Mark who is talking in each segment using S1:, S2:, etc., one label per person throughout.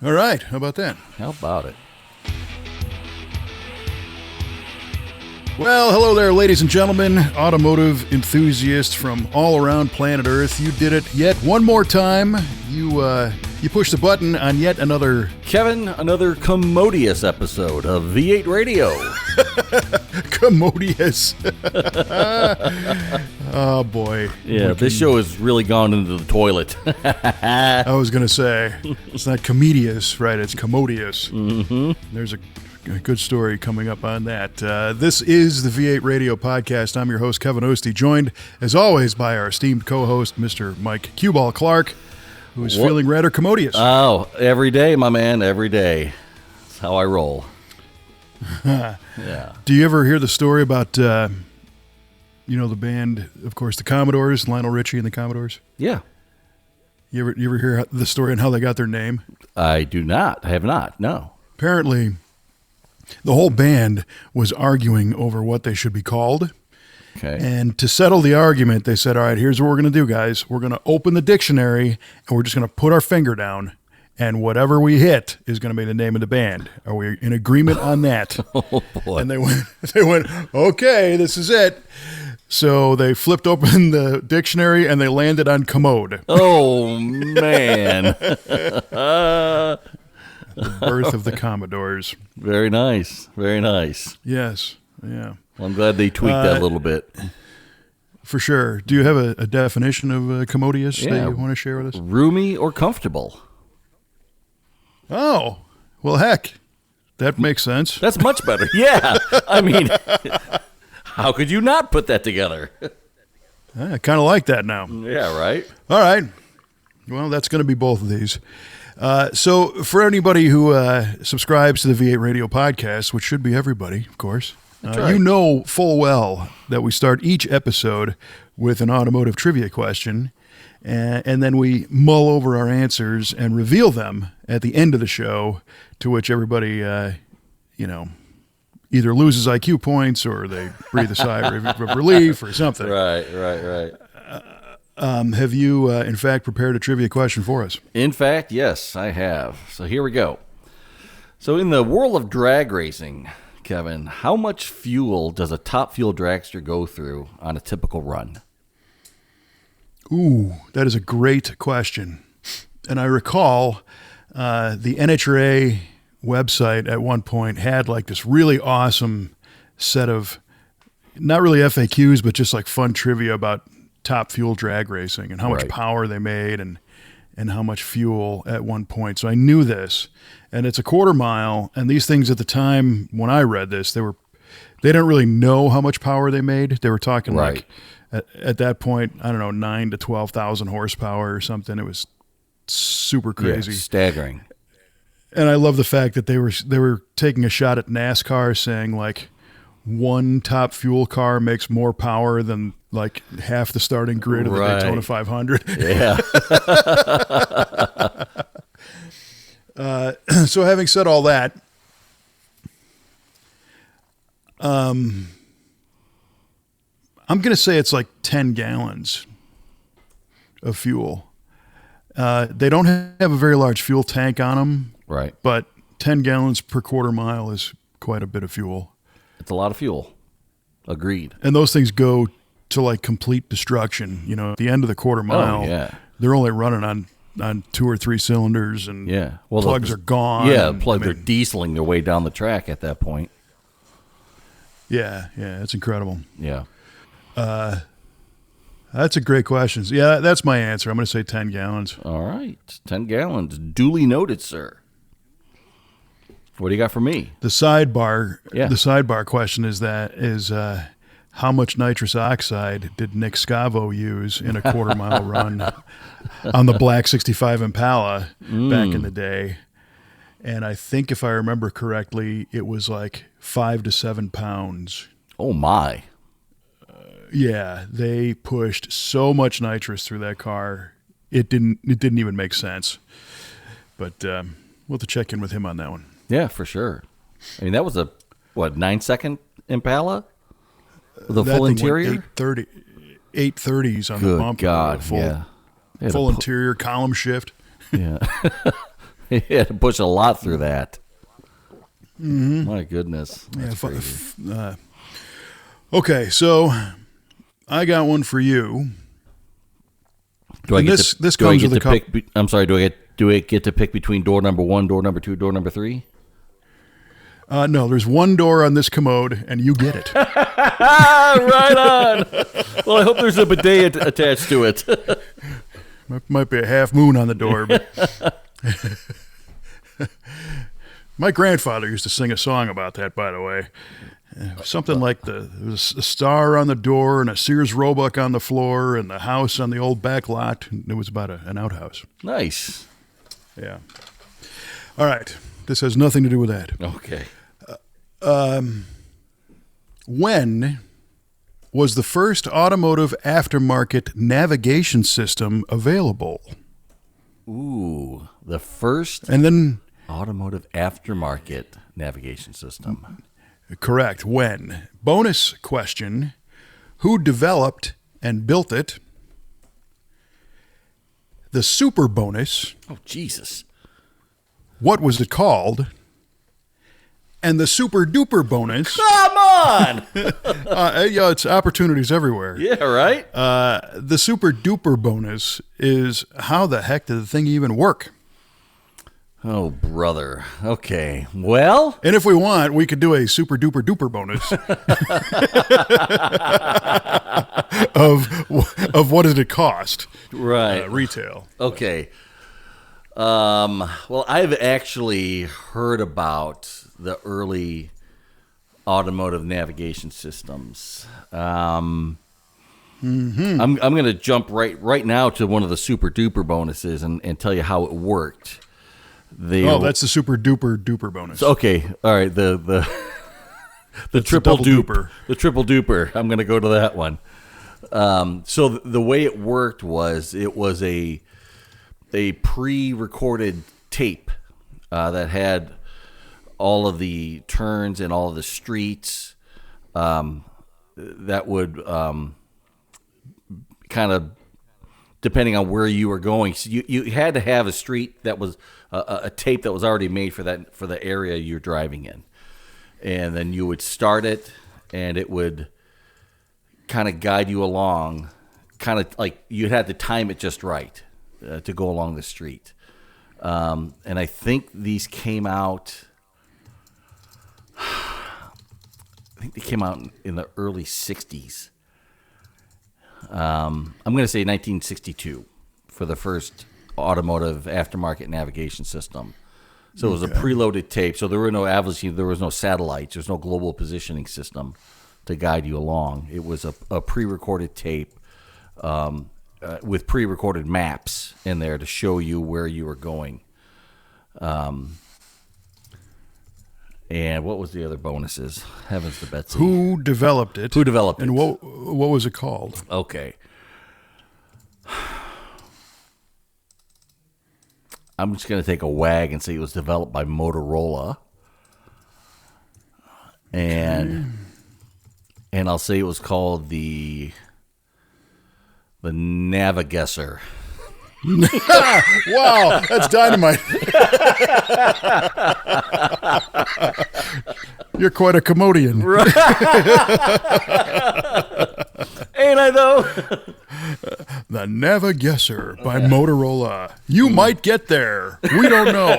S1: All right. How about that?
S2: How about it?
S1: Well, hello there, ladies and gentlemen, automotive enthusiasts from all around planet Earth. You did it yet one more time. You pushed the button on yet another...
S2: Kevin, another commodious episode of V8 Radio.
S1: Commodious. Oh, boy.
S2: Yeah, this show has really gone into the toilet.
S1: I was going to say, it's not commodious, right? It's commodious.
S2: Mm-hmm.
S1: There's a good story coming up on that. This is the V8 Radio Podcast. I'm your host, Kevin Oeste, joined, as always, by our esteemed co-host, Mr. Mike Q-Ball Clarke, who's feeling rather commodious.
S2: Oh, every day, my man, every day. That's how I roll. Yeah.
S1: Do you ever hear the story about, the band, of course, the Commodores, Lionel Richie and the Commodores?
S2: Yeah.
S1: You ever hear the story on how they got their name?
S2: I do not. I have not, no.
S1: Apparently, the whole band was arguing over what they should be called.
S2: Okay.
S1: And to settle the argument, they said, all right, here's what we're going to do, guys. We're going to open the dictionary, and we're just going to put our finger down, and whatever we hit is going to be the name of the band. Are we in agreement on that?
S2: Oh, boy.
S1: And they went, okay, this is it. So they flipped open the dictionary, and they landed on commode.
S2: Oh, man.
S1: The birth of the Commodores.
S2: Very nice. Very nice.
S1: Yes. Yeah.
S2: Well, I'm glad they tweaked that a little bit.
S1: For sure. Do you have a definition of commodious
S2: Yeah.
S1: that you want to share with us?
S2: Roomy or comfortable?
S1: Oh, well, heck, that makes sense.
S2: That's much better. Yeah. I mean, how could you not put that together?
S1: I kind of like that now.
S2: Yeah, right?
S1: All right. Well, that's going to be both of these. So for anybody who subscribes to the V8 Radio Podcast, which should be everybody, of course,
S2: right.
S1: you know full well that we start each episode with an automotive trivia question, and then we mull over our answers and reveal them at the end of the show, to which everybody, either loses IQ points or they breathe a sigh of relief or something.
S2: Right.
S1: Have you, in fact, prepared a trivia question for us?
S2: In fact, yes, I have. So here we go. So in the world of drag racing, Kevin, how much fuel does a top fuel dragster go through on a typical run?
S1: Ooh, that is a great question. And I recall the NHRA website at one point had like this really awesome set of, not really FAQs, but just like fun trivia about top fuel drag racing and how much power they made and how much fuel at one point. So I knew this, and it's a quarter mile. And these things at the time when I read this, they didn't really know how much power they made. They were talking like at that point, I don't know, 9,000 to 12,000 horsepower or something. It was super crazy,
S2: staggering.
S1: And I love the fact that they were taking a shot at NASCAR, saying like one top fuel car makes more power than like half the starting grid of the Daytona 500.
S2: Yeah.
S1: So having said all that, I'm going to say it's like 10 gallons of fuel. They don't have a very large fuel tank on them.
S2: Right.
S1: But 10 gallons per quarter mile is quite a bit of fuel.
S2: It's a lot of fuel. Agreed.
S1: And those things go to like complete destruction. You know, at the end of the quarter mile, they're only running on 2 or 3 cylinders, and plugs are gone.
S2: Yeah, plugs are dieseling their way down the track at that point.
S1: Yeah, it's incredible.
S2: Yeah.
S1: That's a great question. Yeah, that's my answer. I'm going to say 10 gallons.
S2: All right. 10 gallons. Duly noted, sir. What do you got for me?
S1: The sidebar question is how much nitrous oxide did Nick Scavo use in a quarter mile run on the black 65 Impala back in the day? And I think if I remember correctly, it was like 5 to 7 pounds.
S2: Oh my.
S1: Yeah, they pushed so much nitrous through that car. It didn't even make sense. But we'll have to check in with him on that one.
S2: Yeah, for sure. I mean, that was a 9-second Impala with a full interior.
S1: 830s on the bumper.
S2: God,
S1: full interior column shift.
S2: Yeah. He had to push a lot through that. My goodness. That's crazy.
S1: Okay, so I got one for you.
S2: Do I
S1: And
S2: get
S1: this
S2: to, do I
S1: comes
S2: get
S1: with
S2: to
S1: a
S2: pick? I'm sorry. Do I get to pick between door number 1, door number 2, door number 3?
S1: No, there's one door on this commode, and you get it.
S2: Right on. Well, I hope there's a bidet attached to it.
S1: Might be a half moon on the door, but my grandfather used to sing a song about that, by the way. Something like there was a star on the door and a Sears Roebuck on the floor and the house on the old back lot. It was about an outhouse.
S2: Nice.
S1: Yeah. All right. This has nothing to do with that.
S2: Okay.
S1: When was the first automotive aftermarket navigation system available?
S2: Ooh, the first
S1: And then,
S2: automotive aftermarket navigation system.
S1: correct, when? Bonus question, who developed and built it? The super bonus,
S2: Oh, Jesus.
S1: what was it called? And the super duper bonus,
S2: Come on.
S1: yeah, it's opportunities everywhere.
S2: Yeah, right?
S1: The super duper bonus is how the heck did the thing even work?
S2: Oh, brother. Okay. Well,
S1: And if we want, we could do a super duper duper bonus of what did it cost
S2: right.
S1: retail.
S2: Okay. Well, I've actually heard about the early automotive navigation systems. I'm going to jump right now to one of the super duper bonuses and tell you how it worked.
S1: That's the super duper duper bonus.
S2: Okay, all right. The triple
S1: double
S2: duper.
S1: duper.
S2: The triple duper. I'm going to go to that one. So the way it worked was it was a pre-recorded tape that had all of the turns and all of the streets that would kind of, depending on where you were going. So you had to have a street that was a tape that was already made for the area you're driving in. And then you would start it, and it would kind of guide you along, kind of like you had to time it just right to go along the street. And I think these came out, in the early 60s. I'm going to say 1962 for the first automotive aftermarket navigation system. So it was a preloaded tape. So there was no satellites. There was no global positioning system to guide you along. It was a pre-recorded tape with pre-recorded maps in there to show you where you were going. And what was the other bonuses? Heavens to Betsy.
S1: Who developed it?
S2: And
S1: what was it called?
S2: Okay. I'm just going to take a wag and say it was developed by Motorola. And I'll say it was called the Navigesser.
S1: Wow, that's dynamite. You're quite a commodian.
S2: Right. Ain't I though?
S1: The Navigesser by Motorola. You might get there. We don't know.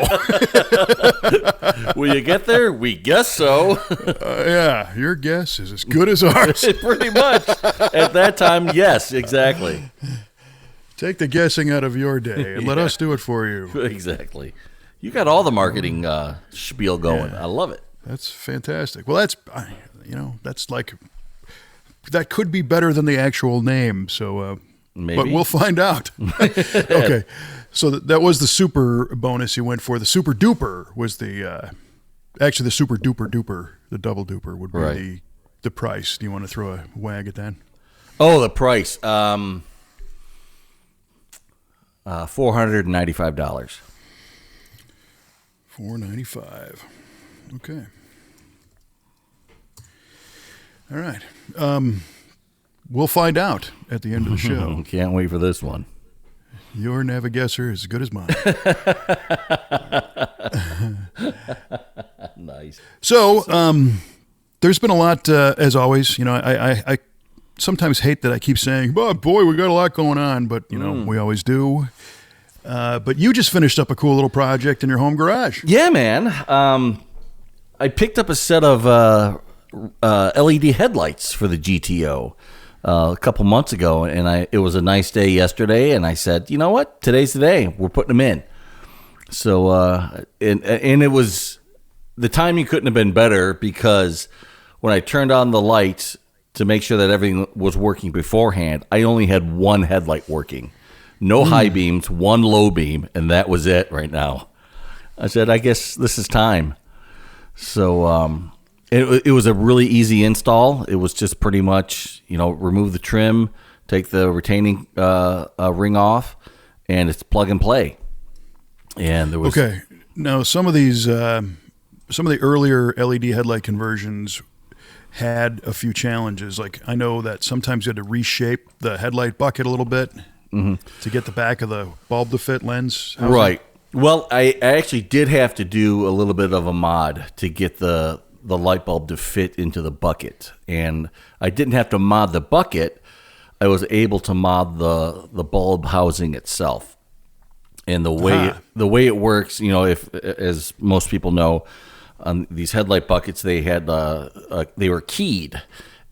S2: Will you get there? We guess so.
S1: Yeah, your guess is as good as ours.
S2: Pretty much. At that time, yes, exactly.
S1: Take the guessing out of your day and let us do it for you.
S2: Exactly. You got all the marketing spiel going.
S1: Yeah.
S2: I love it.
S1: That's fantastic. Well, that's like, that could be better than the actual name. So,
S2: Maybe.
S1: But we'll find out. Okay. So that was the super bonus you went for. The super duper was actually the super duper duper, the double duper would be
S2: Right.
S1: the price. Do you want to throw a wag at that?
S2: Oh, the price. $495.
S1: $495. Okay. All right. We'll find out at the end of the show.
S2: Can't wait for this one.
S1: Your Navigator is as good as mine.
S2: Nice.
S1: So, there's been a lot, as always. You know, I sometimes hate that I keep saying, "Oh boy, we got a lot going on," but you know, we always do. But you just finished up a cool little project in your home garage.
S2: Yeah, man. I picked up a set of LED headlights for the GTO a couple months ago, and it was a nice day yesterday, and I said, you know what? Today's the day. We're putting them in. So, and it was, the timing couldn't have been better, because when I turned on the lights to make sure that everything was working beforehand, I only had one headlight working. No high beams, one low beam, and that was it right now. I said, I guess this is time. So it was a really easy install. It was just pretty much, remove the trim, take the retaining ring off, and it's plug and play. And there was...
S1: Okay. Now, some of the earlier LED headlight conversions had a few challenges. Like, I know that sometimes you had to reshape the headlight bucket a little bit to get the back of the bulb to fit lens housing.
S2: Right. Well, I actually did have to do a little bit of a mod to get the light bulb to fit into the bucket. And I didn't have to mod the bucket. I was able to mod the bulb housing itself. And the way it works, if, as most people know, on these headlight buckets, they were keyed,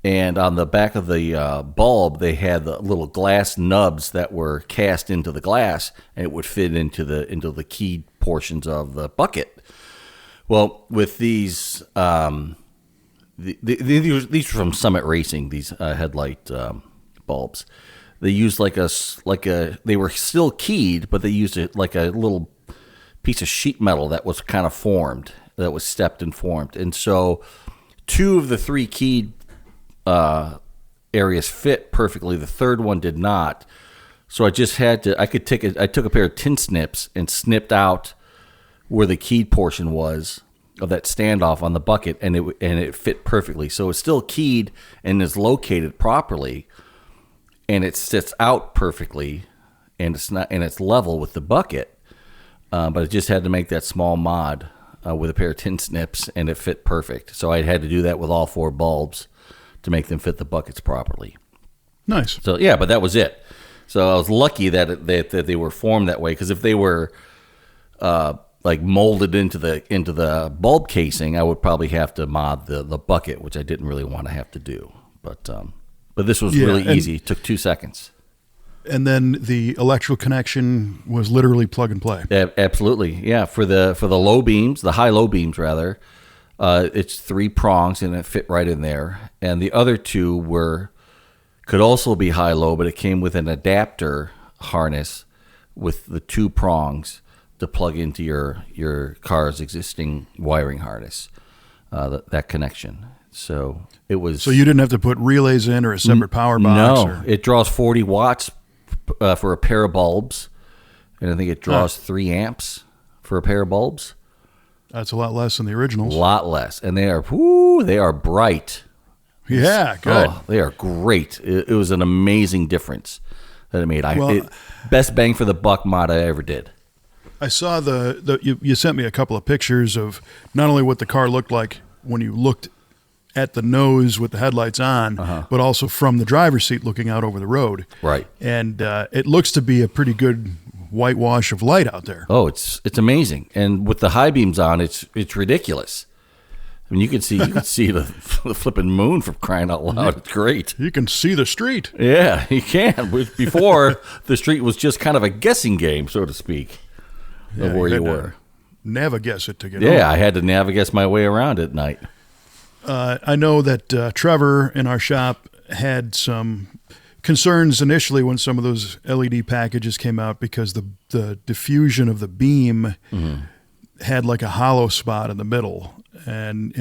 S2: and on the back of the bulb, they had the little glass nubs that were cast into the glass, and it would fit into the keyed portions of the bucket. Well, with these these are from Summit Racing, these headlight bulbs. They used they were still keyed, but they used it like a little piece of sheet metal that was kind of formed, that was stepped and formed. And so 2 of the 3 keyed areas fit perfectly. The third one did not. So I just had to, I took a pair of tin snips and snipped out where the keyed portion was of that standoff on the bucket, and it fit perfectly. So it's still keyed and is located properly, and it sits out perfectly, and it's level with the bucket. But I just had to make that small mod with a pair of tin snips, and it fit perfect. So I had to do that with all 4 bulbs to make them fit the buckets properly.
S1: Nice.
S2: So yeah, but that was it. So I was lucky that they were formed that way, because if they were like molded into the bulb casing, I would probably have to mod the bucket, which I didn't really want to have to do. But this was really easy. It took 2 seconds.
S1: And then the electrical connection was literally plug and play.
S2: Yeah, absolutely. Yeah, for the low beams, the high low beams rather, it's 3 prongs and it fit right in there. And the other 2 could also be high low, but it came with an adapter harness with the 2 prongs to plug into your car's existing wiring harness. That connection. So it was.
S1: So you didn't have to put relays in or a separate power box.
S2: No, it draws 40 watts for a pair of bulbs, and I think it draws 3 amps for a pair of bulbs.
S1: That's a lot less than the originals.
S2: A lot less, and they are bright.
S1: Yeah, good.
S2: Oh, they are great. It was an amazing difference that it made. Best bang for the buck mod I ever did.
S1: I saw you sent me a couple of pictures of not only what the car looked like when you looked at the nose with the headlights on, but also from the driver's seat looking out over the road.
S2: Right.
S1: And it looks to be a pretty good whitewash of light out there.
S2: Oh, it's amazing. And with the high beams on, it's ridiculous. I mean, you can see the flipping moon, from crying out loud. It's great.
S1: You can see the street.
S2: Yeah, you can. Before, the street was just kind of a guessing game, so to speak, of where you were.
S1: Naviguess it to get home.
S2: Yeah, I had to naviguess my way around at night.
S1: I know that Trevor in our shop had some concerns initially when some of those LED packages came out, because the diffusion of the beam had like a hollow spot in the middle, and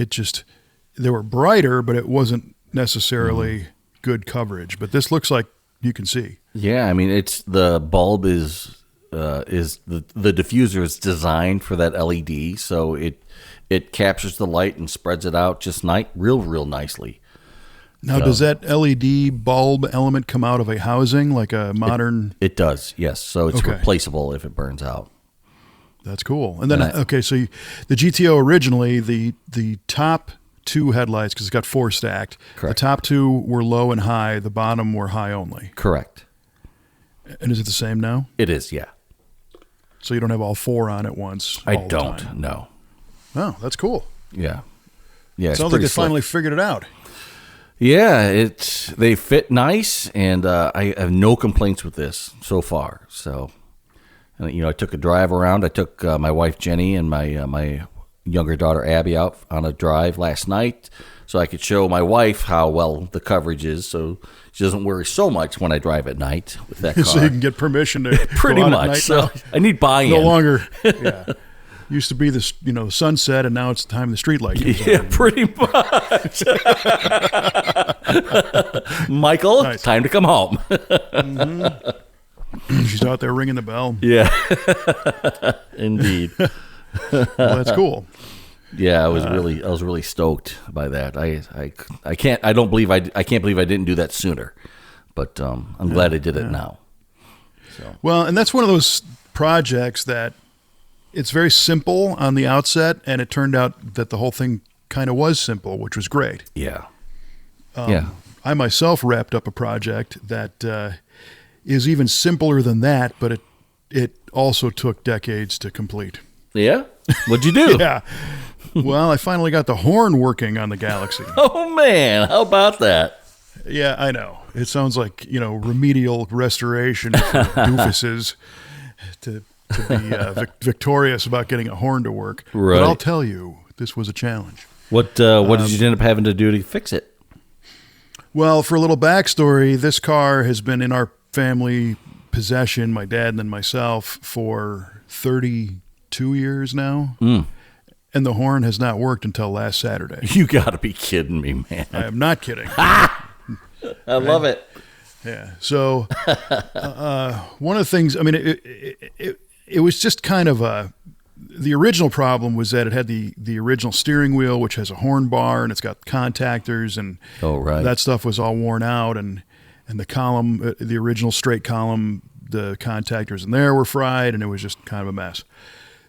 S1: they were brighter, but it wasn't necessarily good coverage. But this looks like you can see. Yeah,
S2: I mean, the bulb is the diffuser is designed for that LED, so it captures the light and spreads it out just real nicely.
S1: Now, does that LED bulb element come out of a housing like a modern?
S2: It does, yes. So it's replaceable if it burns out.
S1: That's cool. And then, so the GTO originally, the top two headlights, because it's got 4 stacked,
S2: Correct.
S1: The top 2 were low and high, the bottom were high only.
S2: Correct.
S1: And is it the same now?
S2: It is, yeah.
S1: So you don't have all 4 on at once?
S2: I don't, no.
S1: Oh, that's cool.
S2: Yeah. Yeah,
S1: Sounds like they finally figured it out.
S2: Yeah, they fit nice, and I have no complaints with this so far. So, I took a drive around. I took my wife Jenny and my younger daughter Abby out on a drive last night, so I could show my wife how well the coverage is, so she doesn't worry so much when I drive at night with that car.
S1: So you can get permission to
S2: pretty
S1: go out
S2: much.
S1: At night
S2: So
S1: now.
S2: I need buy-in.
S1: No longer. Yeah. Used to be this, sunset, and now it's the time the street light comes
S2: Yeah,
S1: on.
S2: pretty much. Michael,
S1: Nice.
S2: Time to come home.
S1: She's out there ringing the bell.
S2: Yeah, indeed.
S1: Well, that's cool.
S2: Yeah, I was really stoked by that. I can't believe I didn't do that sooner, but I'm glad I did it now. So.
S1: Well, and that's one of those projects that it's very simple on the outset, and it turned out that the whole thing kind of was simple, which was great.
S2: Yeah.
S1: I myself wrapped up a project that is even simpler than that, but it also took decades to complete.
S2: Yeah? What'd you do?
S1: Yeah. Well, I finally got the horn working on the Galaxie.
S2: Oh, man. How about that?
S1: Yeah, I know. It sounds like, remedial restoration for doofuses to be victorious about getting a horn to work.
S2: Right.
S1: But I'll tell you, this was a challenge.
S2: What did you end up having to do to fix it?
S1: Well, for a little backstory, this car has been in our family possession, my dad and then myself, for 32 years now. And the horn has not worked until last Saturday.
S2: You got to be kidding me, man.
S1: I am not kidding.
S2: I love it.
S1: Yeah. So one of the things, it was just kind of the original problem was that it had the original steering wheel, which has a horn bar, and it's got contactors, and that stuff was all worn out, and the column, the original straight column, the contactors in there were fried, and it was just kind of a mess.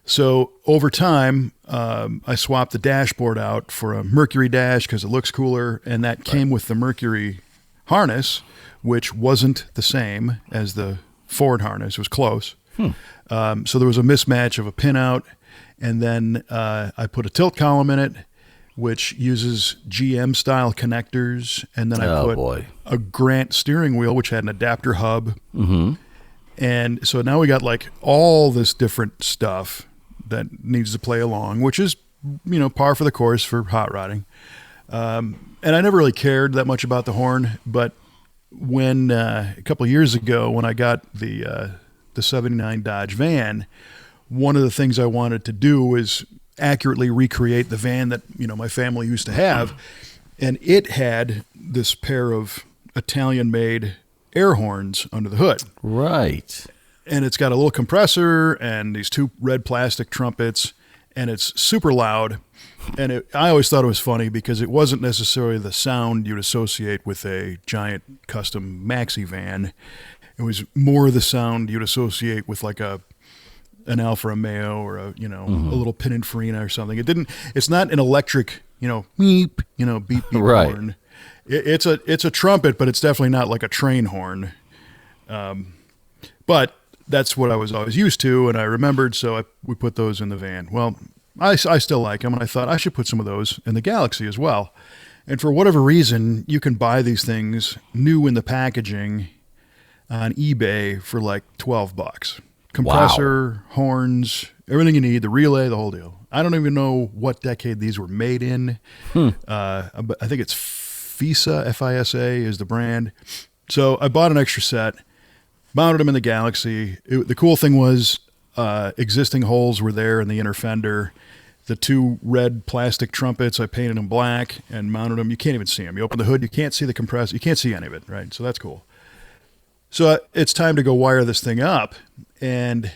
S1: So over time, I swapped the dashboard out for a Mercury dash because it looks cooler, and that came with the Mercury harness, which wasn't the same as the Ford harness. It was close. So there was a mismatch of a pinout, and then I put a tilt column in it, which uses GM-style connectors, and then I put a Grant steering wheel, which had an adapter hub.
S2: Mm-hmm.
S1: And so now we got like all this different stuff that needs to play along, which is, par for the course for hot rodding. And I never really cared that much about the horn, but when a couple of years ago, when I got the 79 Dodge van, one of the things I wanted to do was accurately recreate the van that, my family used to have. And it had this pair of Italian-made air horns under the hood.
S2: Right.
S1: And it's got a little compressor and these 2 red plastic trumpets, and it's super loud. And I always thought it was funny because it wasn't necessarily the sound you'd associate with a giant custom maxi van. It was more the sound you'd associate with like an Alfa Romeo or a little Pininfarina or something. It's not an electric, beep, beep
S2: right.
S1: horn. It's a trumpet, but it's definitely not like a train horn. But that's what I was always used to, and I remembered, so we put those in the van. Well, I still like them, and I thought I should put some of those in the Galaxie as well. And for whatever reason, you can buy these things new in the packaging on eBay for like $12. Compressor, horns, everything you need, the relay, the whole deal. I don't even know what decade these were made in. I think it's FISA, F-I-S-A is the brand. So I bought an extra set, mounted them in the Galaxie. The cool thing was existing holes were there in the inner fender. The 2 red plastic trumpets, I painted them black and mounted them. You can't even see them. You open the hood, you can't see the compressor. You can't see any of it, right? So that's cool. So it's time to go wire this thing up. And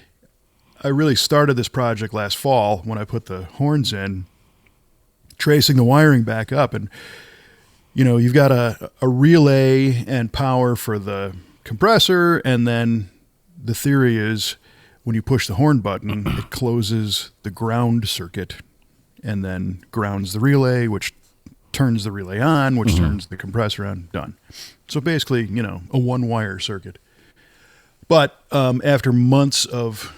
S1: I really started this project last fall when I put the horns in, tracing the wiring back up. And you've got a relay and power for the compressor, and then the theory is when you push the horn button, it closes the ground circuit and then grounds the relay, which turns the relay on, which turns the compressor on. Done. So basically, a one-wire circuit. But after months of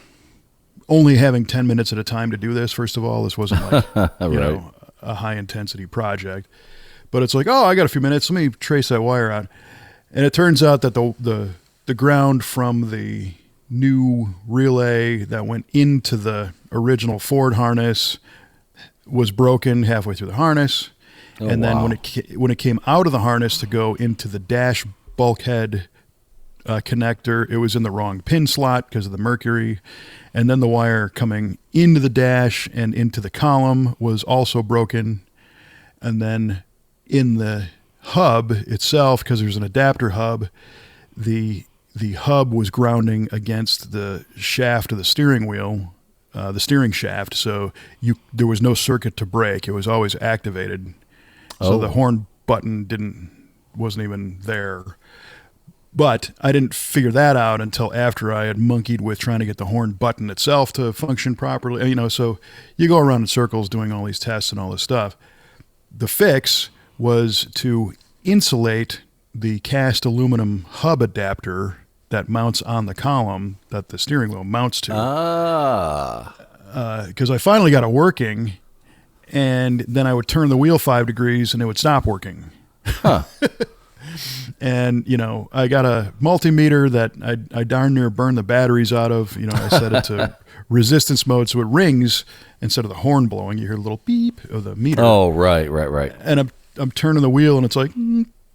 S1: only having 10 minutes at a time to do this, first of all, this wasn't like a high-intensity project. But it's like, I got a few minutes. Let me trace that wire out. And it turns out that the ground from the new relay that went into the original Ford harness was broken halfway through the harness. And then when it came out of the harness to go into the dash bulkhead connector, it was in the wrong pin slot because of the mercury. And then the wire coming into the dash and into the column was also broken. And then in the hub itself, because there's an adapter hub, the hub was grounding against the shaft of the steering wheel, the steering shaft. So there was no circuit to break. It was always activated. So the horn button wasn't even there. But I didn't figure that out until after I had monkeyed with trying to get the horn button itself to function properly. So you go around in circles doing all these tests and all this stuff. The fix was to insulate the cast aluminum hub adapter that mounts on the column that the steering wheel mounts to. Because I finally got it working, and then I would turn the wheel 5 degrees and it would stop working. Huh. And, I got a multimeter that I darn near burned the batteries out of. I set it to resistance mode so it rings instead of the horn blowing. You hear a little beep of the meter.
S2: Oh, right.
S1: And I'm turning the wheel and it's like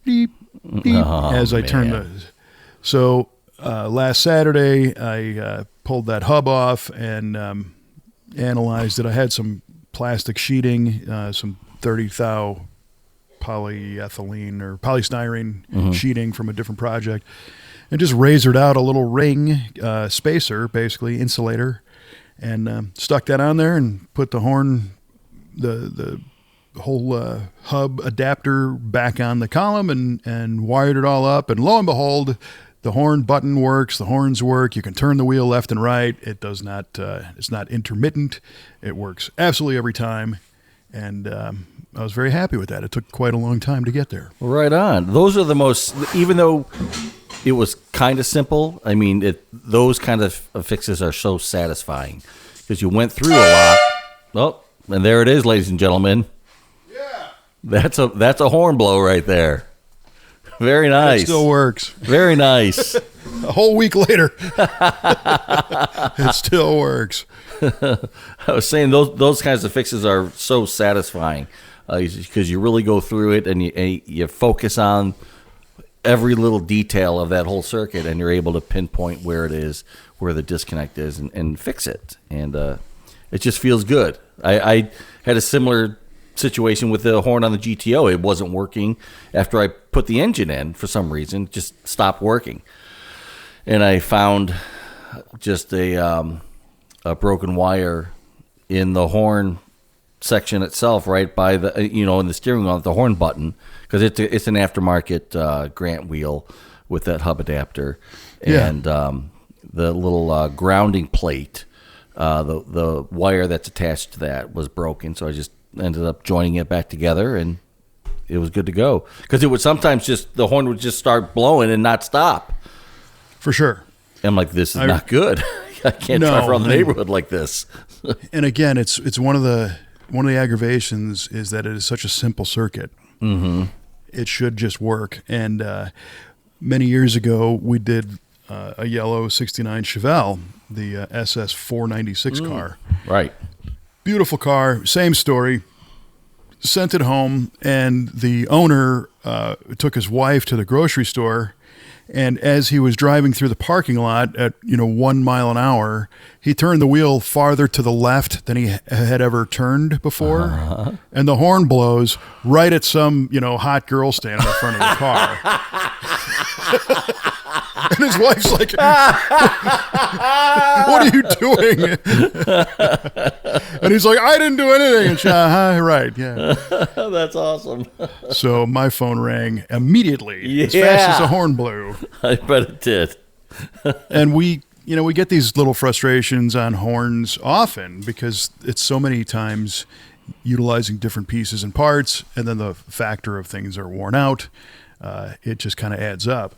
S1: beep, beep as I turn the... So last Saturday, I pulled that hub off and analyzed it. I had some plastic sheeting, some 30 thou polyethylene or polystyrene sheeting from a different project, and just razored out a little ring spacer, basically insulator, and stuck that on there and put the horn, the whole hub adapter back on the column and wired it all up. And lo and behold, the horn button works, the horns work. You can turn the wheel left and right. It does not, it's not intermittent. It works absolutely every time. And I was very happy with that. It took quite a long time to get there.
S2: Right on. Those are the most, even though it was kind of simple, I mean, those kind of fixes are so satisfying because you went through a lot. Oh, and there it is, ladies and gentlemen. Yeah. That's a horn blow right there. Very nice.
S1: It still works.
S2: Very nice.
S1: A whole week later, it still works.
S2: I was saying those kinds of fixes are so satisfying because you really go through it and you focus on every little detail of that whole circuit, and you're able to pinpoint where it is, where the disconnect is, and fix it. And it just feels good. I had a similar situation with the horn on the GTO. It wasn't working after I put the engine in for some reason. It just stopped working. And I found just a broken wire in the horn section itself, right by the in the steering wheel, the horn button, because it's an aftermarket Grant wheel with that hub adapter, and the little grounding plate, the wire that's attached to that was broken, so I just ended up joining it back together, and it was good to go. Because it would sometimes the horn would just start blowing and not stop.
S1: For sure.
S2: I'm like, this is not good. I can't drive around the neighborhood like this.
S1: And again, it's one of the aggravations is that it is such a simple circuit. Mm-hmm. It should just work. And many years ago, we did a yellow '69 Chevelle, the SS 496 car.
S2: Right.
S1: Beautiful car. Same story. Sent it home, and the owner took his wife to the grocery store. And as he was driving through the parking lot at 1 mile an hour, he turned the wheel farther to the left than he had ever turned before, and the horn blows right at some hot girl standing in front of the car. And his wife's like, what are you doing? And he's like, I didn't do anything. And she, right, yeah.
S2: That's awesome.
S1: So my phone rang immediately, as
S2: Yeah.
S1: fast as a horn blew.
S2: I bet it did.
S1: And we get these little frustrations on horns often because it's so many times utilizing different pieces and parts, and then the factor of things are worn out. It just kind of adds up.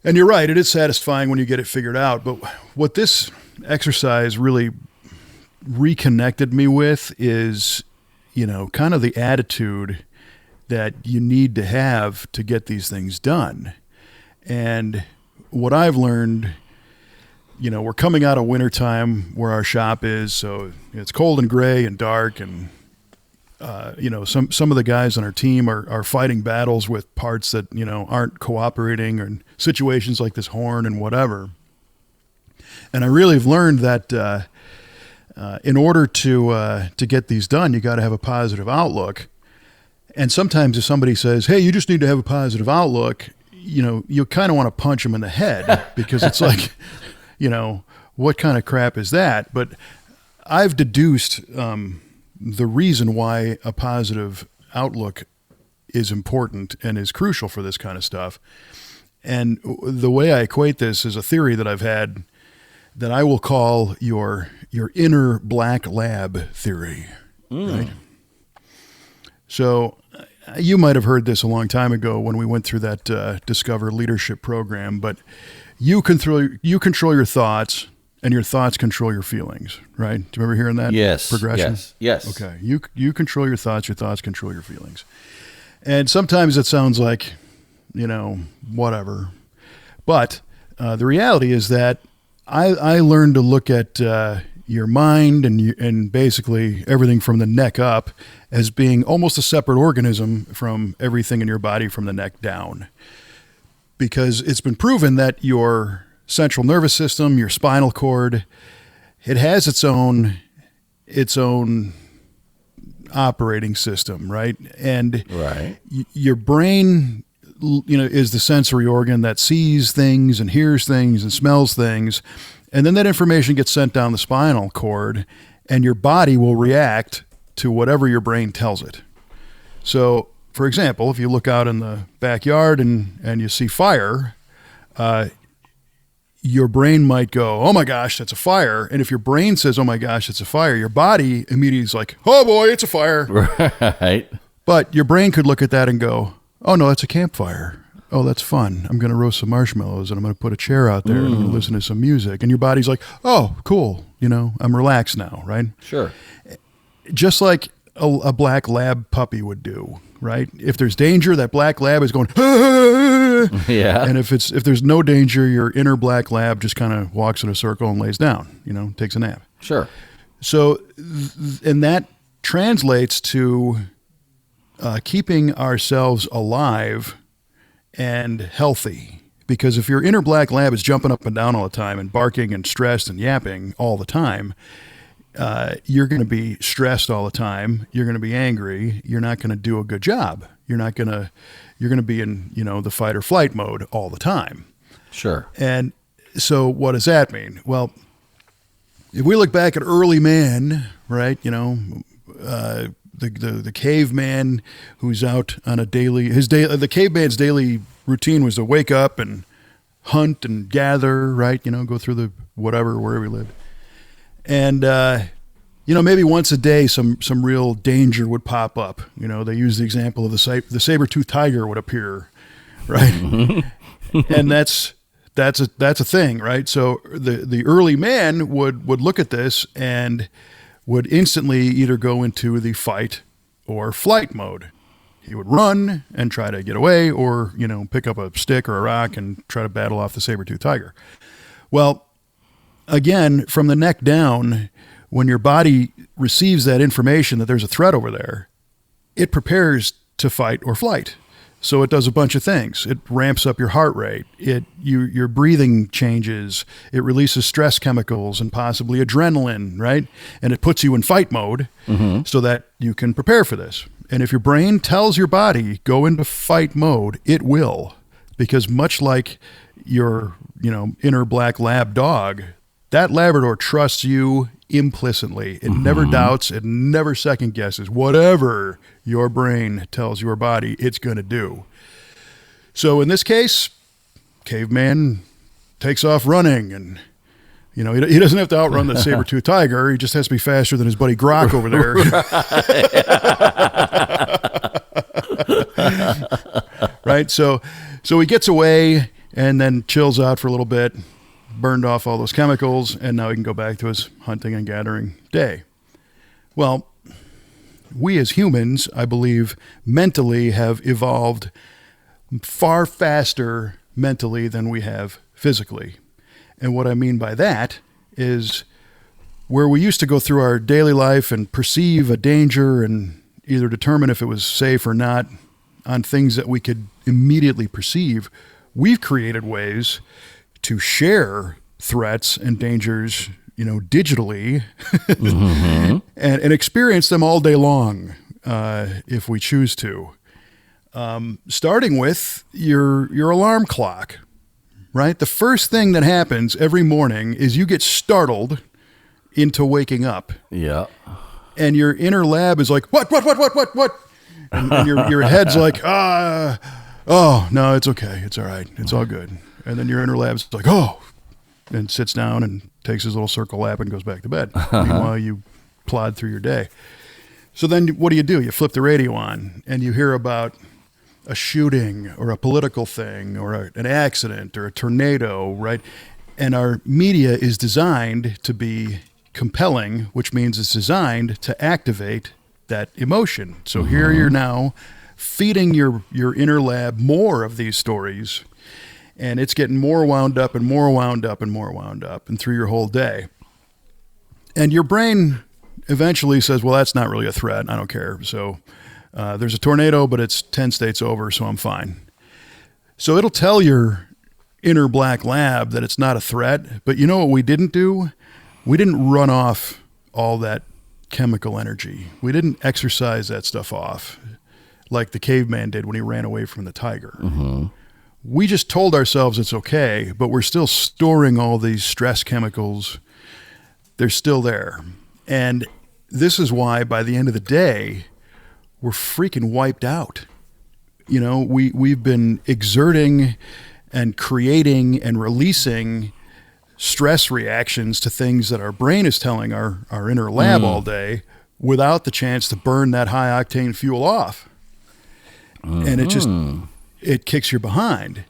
S1: And you're right, it is satisfying when you get it figured out. But what this exercise really reconnected me with is, kind of the attitude that you need to have to get these things done. And what I've learned, we're coming out of wintertime where our shop is, so it's cold and gray and dark, and some of the guys on our team are fighting battles with parts that aren't cooperating, or in situations like this horn and whatever. And I really have learned that in order to get these done, you got to have a positive outlook. And sometimes if somebody says, "Hey, you just need to have a positive outlook," you kind of want to punch them in the head because it's like, what kind of crap is that? But I've deduced the reason why a positive outlook is important and is crucial for this kind of stuff. And the way I equate this is a theory that I've had that I will call your inner black lab theory. Right? So you might have heard this a long time ago when we went through that Discover Leadership program, but you control your thoughts, and your thoughts control your feelings, right? Do you remember hearing that progression?
S2: Yes.
S1: Okay. You control your thoughts control your feelings. And sometimes it sounds like, whatever. But the reality is that I learned to look at your mind and basically everything from the neck up as being almost a separate organism from everything in your body from the neck down. Because it's been proven that your central nervous system, your spinal cord, it has its own operating system, right? And your brain, is the sensory organ that sees things and hears things and smells things. And then that information gets sent down the spinal cord, and your body will react to whatever your brain tells it. So, for example, if you look out in the backyard and you see fire, your brain might go, "Oh my gosh, that's a fire." And if your brain says, "Oh my gosh, it's a fire," your body immediately is like, "Oh boy, it's a fire."
S2: Right.
S1: But your brain could look at that and go, "Oh no, that's a campfire. Oh, that's fun. I'm going to roast some marshmallows and I'm going to put a chair out there and I'm going to listen to some music." And your body's like, "Oh, cool. I'm relaxed now," right?
S2: Sure.
S1: Just like a black lab puppy would do, right? If there's danger, that black lab is going,
S2: yeah.
S1: And if there's no danger, your inner black lab just kind of walks in a circle and lays down, takes a nap.
S2: Sure.
S1: So, and that translates to keeping ourselves alive and healthy. Because if your inner black lab is jumping up and down all the time and barking and stressed and yapping all the time, you're going to be stressed all the time. You're going to be angry. You're not going to do a good job. You're going to be in, the fight or flight mode all the time.
S2: Sure.
S1: And so what does that mean? Well, if we look back at early man, right, the caveman who's out on the caveman's daily routine was to wake up and hunt and gather, right, go through the wherever he lived. And, maybe once a day, some real danger would pop up. They use the example of the saber-toothed tiger would appear, right? And that's a thing, right? So the early man would look at this and would instantly either go into the fight or flight mode. He would run and try to get away, or, pick up a stick or a rock and try to battle off the saber-toothed tiger. Well, again, from the neck down, when your body receives that information that there's a threat over there, it prepares to fight or flight. So it does a bunch of things. It ramps up your heart rate. Your breathing changes. It releases stress chemicals and possibly adrenaline, right? And it puts you in fight mode so that you can prepare for this. And if your brain tells your body, go into fight mode, it will, because much like your, inner black lab dog, that Labrador trusts you implicitly. It never doubts. It never second guesses. Whatever your brain tells your body, it's going to do. So in this case, Caveman takes off running, and he doesn't have to outrun the saber-toothed tiger. He just has to be faster than his buddy Grok over there. Right? So he gets away and then chills out for a little bit, burned off all those chemicals, and now he can go back to his hunting and gathering day. Well, we as humans, I believe, mentally have evolved far faster mentally than we have physically. And what I mean by that is where we used to go through our daily life and perceive a danger and either determine if it was safe or not on things that we could immediately perceive, we've created ways to share threats and dangers, digitally and experience them all day long if we choose to. Starting with your alarm clock, right? The first thing that happens every morning is you get startled into waking up.
S2: Yeah.
S1: And your inner lab is like, what? And your head's like, oh, no, it's okay. It's all right. It's all good. And then your inner lab's like, oh, and sits down and takes his little circle lap and goes back to bed. Meanwhile, you plod through your day. So then what do? You flip the radio on and you hear about a shooting or a political thing or an accident or a tornado, right? And our media is designed to be compelling, which means it's designed to activate that emotion. So here you're now feeding your inner lab more of these stories, and it's getting more wound up and more wound up and more wound up and through your whole day. And your brain eventually says, well, that's not really a threat. I don't care. So there's a tornado, but it's 10 states over, so I'm fine. So it'll tell your inner black lab that it's not a threat. But you know what we didn't do? We didn't run off all that chemical energy. We didn't exercise that stuff off like the caveman did when he ran away from the tiger. We just told ourselves it's okay, but we're still storing all these stress chemicals. They're still there. And this is why by the end of the day, we're freaking wiped out. We've been exerting and creating and releasing stress reactions to things that our brain is telling our inner lab all day without the chance to burn that high octane fuel off. And it kicks your behind.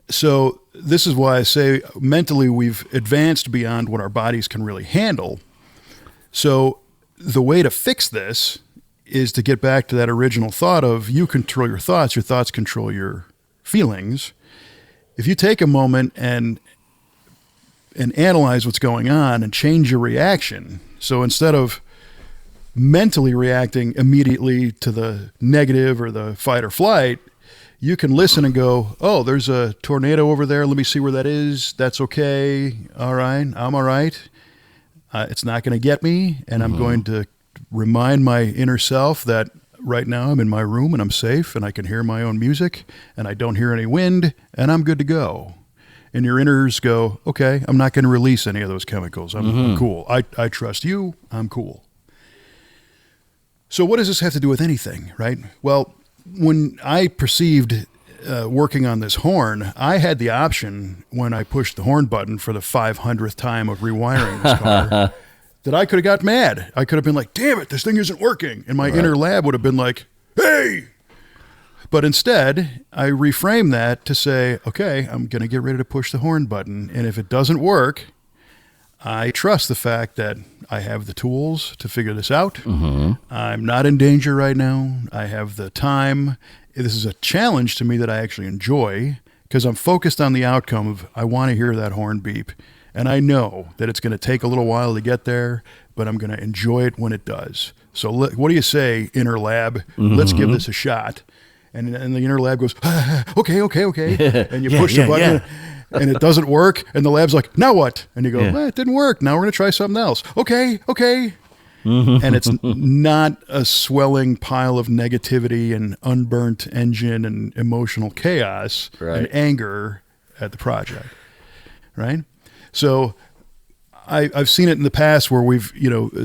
S1: So this is why I say mentally we've advanced beyond what our bodies can really handle. So the way to fix this is to get back to that original thought of you control your thoughts control your feelings. If you take a moment and analyze what's going on and change your reaction. So instead of mentally reacting immediately to the negative or the fight or flight, you can listen and go, oh, there's a tornado over there. Let me see where that is. That's okay. All right. I'm all right. It's not going to get me. And I'm going to remind my inner self that right now I'm in my room and I'm safe and I can hear my own music and I don't hear any wind and I'm good to go. And your inners go, okay, I'm not going to release any of those chemicals. I'm cool. I trust you. I'm cool. So what does this have to do with anything, right? Well, when I perceived working on this horn, I had the option when I pushed the horn button for the 500th time of rewiring this car that I could have got mad. I could have been like, damn it, this thing isn't working. And my inner lab would have been like, hey. But instead, I reframed that to say, okay, I'm going to get ready to push the horn button. And if it doesn't work, I trust the fact that I have the tools to figure this out. I'm not in danger right now. I have the time. This is a challenge to me that I actually enjoy because I'm focused on the outcome of I want to hear that horn beep. And I know that it's going to take a little while to get there, but I'm going to enjoy it when it does. So what do you say, inner lab? Let's give this a shot. And the inner lab goes, okay. And you push the button. And it doesn't work. And the lab's like, now what? And you go, well, it didn't work. Now we're going to try something else. Okay. and it's not a swelling pile of negativity and unburnt engine and emotional chaos and anger at the project, right? So I've seen it in the past where we've,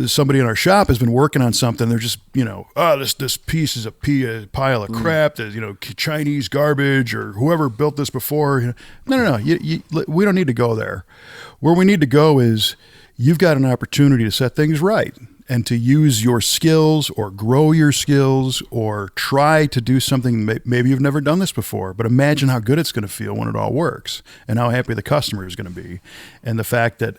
S1: somebody in our shop has been working on something. They're just, this piece is a pile of crap. There's, Chinese garbage or whoever built this before. No. We don't need to go there. Where we need to go is you've got an opportunity to set things right and to use your skills or grow your skills or try to do something. Maybe you've never done this before, but imagine how good it's going to feel when it all works and how happy the customer is going to be. And the fact that,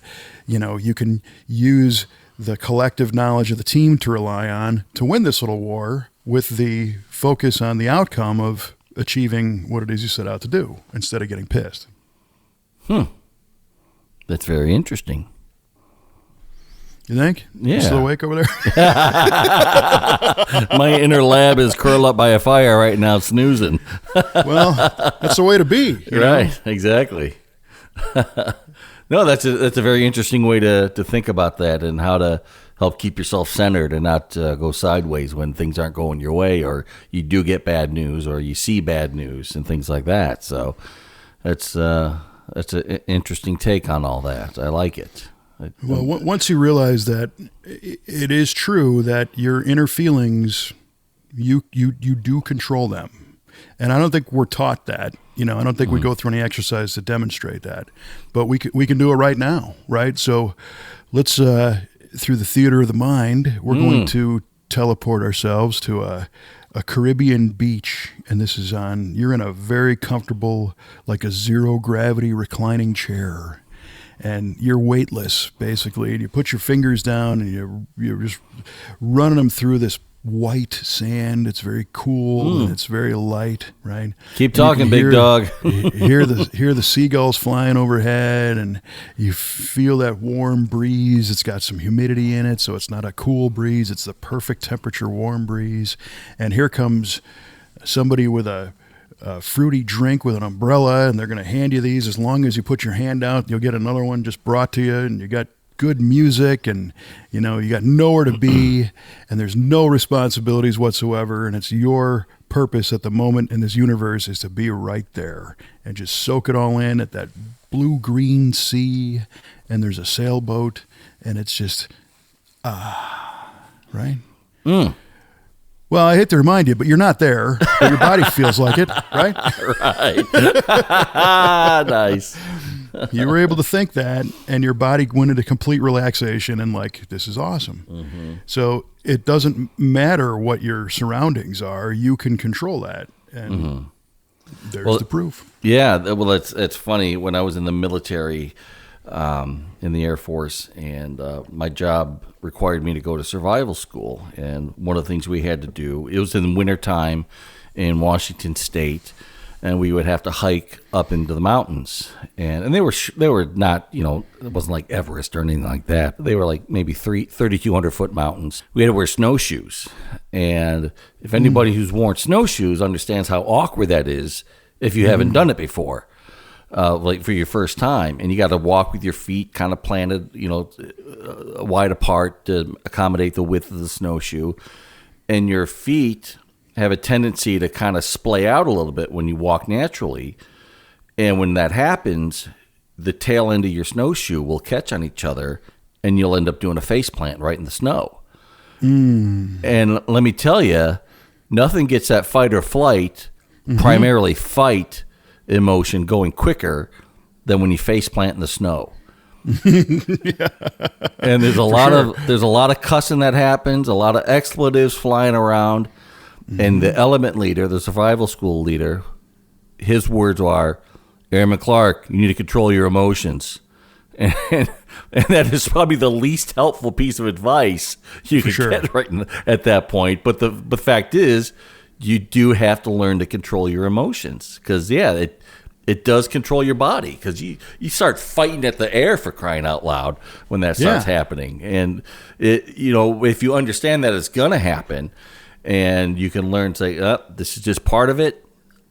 S1: you can use the collective knowledge of the team to rely on to win this little war with the focus on the outcome of achieving what it is you set out to do instead of getting pissed.
S2: That's very interesting.
S1: You think?
S2: Yeah.
S1: You still awake over there?
S2: My inner lab is curled up by a fire right now, snoozing.
S1: Well, that's the way to be.
S2: Right, exactly. No, that's a very interesting way to think about that and how to help keep yourself centered and not go sideways when things aren't going your way or you do get bad news or you see bad news and things like that. So that's an interesting take on all that. I like it.
S1: Well, once you realize that it is true that your inner feelings, you do control them. And I don't think we're taught that. I don't think we go through any exercise to demonstrate that. But we can do it right now, right? So let's, through the theater of the mind, we're going to teleport ourselves to a Caribbean beach. And this is you're in a very comfortable, like a zero gravity reclining chair. And you're weightless, basically, and you put your fingers down and you're just running them through this white sand. It's very cool and it's very light, right?
S2: Keep talking, big dog.
S1: hear the seagulls flying overhead, and you feel that warm breeze. It's got some humidity in it, so it's not a cool breeze. It's the perfect temperature, warm breeze. And here comes somebody with a fruity drink with an umbrella, and they're going to hand you these. As long as you put your hand out, you'll get another one just brought to you, and you got good music, and you got nowhere to be, and there's no responsibilities whatsoever, and it's your purpose at the moment in this universe is to be right there and just soak it all in at that blue-green sea, and there's a sailboat, and it's just right? Well, I hate to remind you, but you're not there. But your body feels like it, right?
S2: Right. Nice.
S1: You were able to think that, and your body went into complete relaxation and this is awesome. Mm-hmm. So it doesn't matter what your surroundings are. You can control that. And there's the proof.
S2: Yeah. Well, it's funny. When I was in the military, in the Air Force, and my job required me to go to survival school. And one of the things we had to do, it was in the wintertime in Washington State, and we would have to hike up into the mountains. And they were not, it wasn't like Everest or anything like that. They were like maybe 3,200-foot mountains. We had to wear snowshoes. And if anybody who's worn snowshoes understands how awkward that is if you haven't done it before. Like for your first time, and you got to walk with your feet kind of planted, wide apart to accommodate the width of the snowshoe, and your feet have a tendency to kind of splay out a little bit when you walk naturally, and when that happens, the tail end of your snowshoe will catch on each other, and you'll end up doing a face plant right in the snow. And let me tell you, nothing gets that fight or flight, primarily fight emotion going quicker than when you face plant in the snow. And there's a lot of cussing that happens, a lot of expletives flying around, and the element leader, the survival school leader, his words are, "Airman Clarke, you need to control your emotions." And that is probably the least helpful piece of advice you can get right at that point. But the fact is, you do have to learn to control your emotions, because it does control your body, because you start fighting at the air, for crying out loud, when that starts happening. And if you understand that it's going to happen, and you can learn to say, this is just part of it.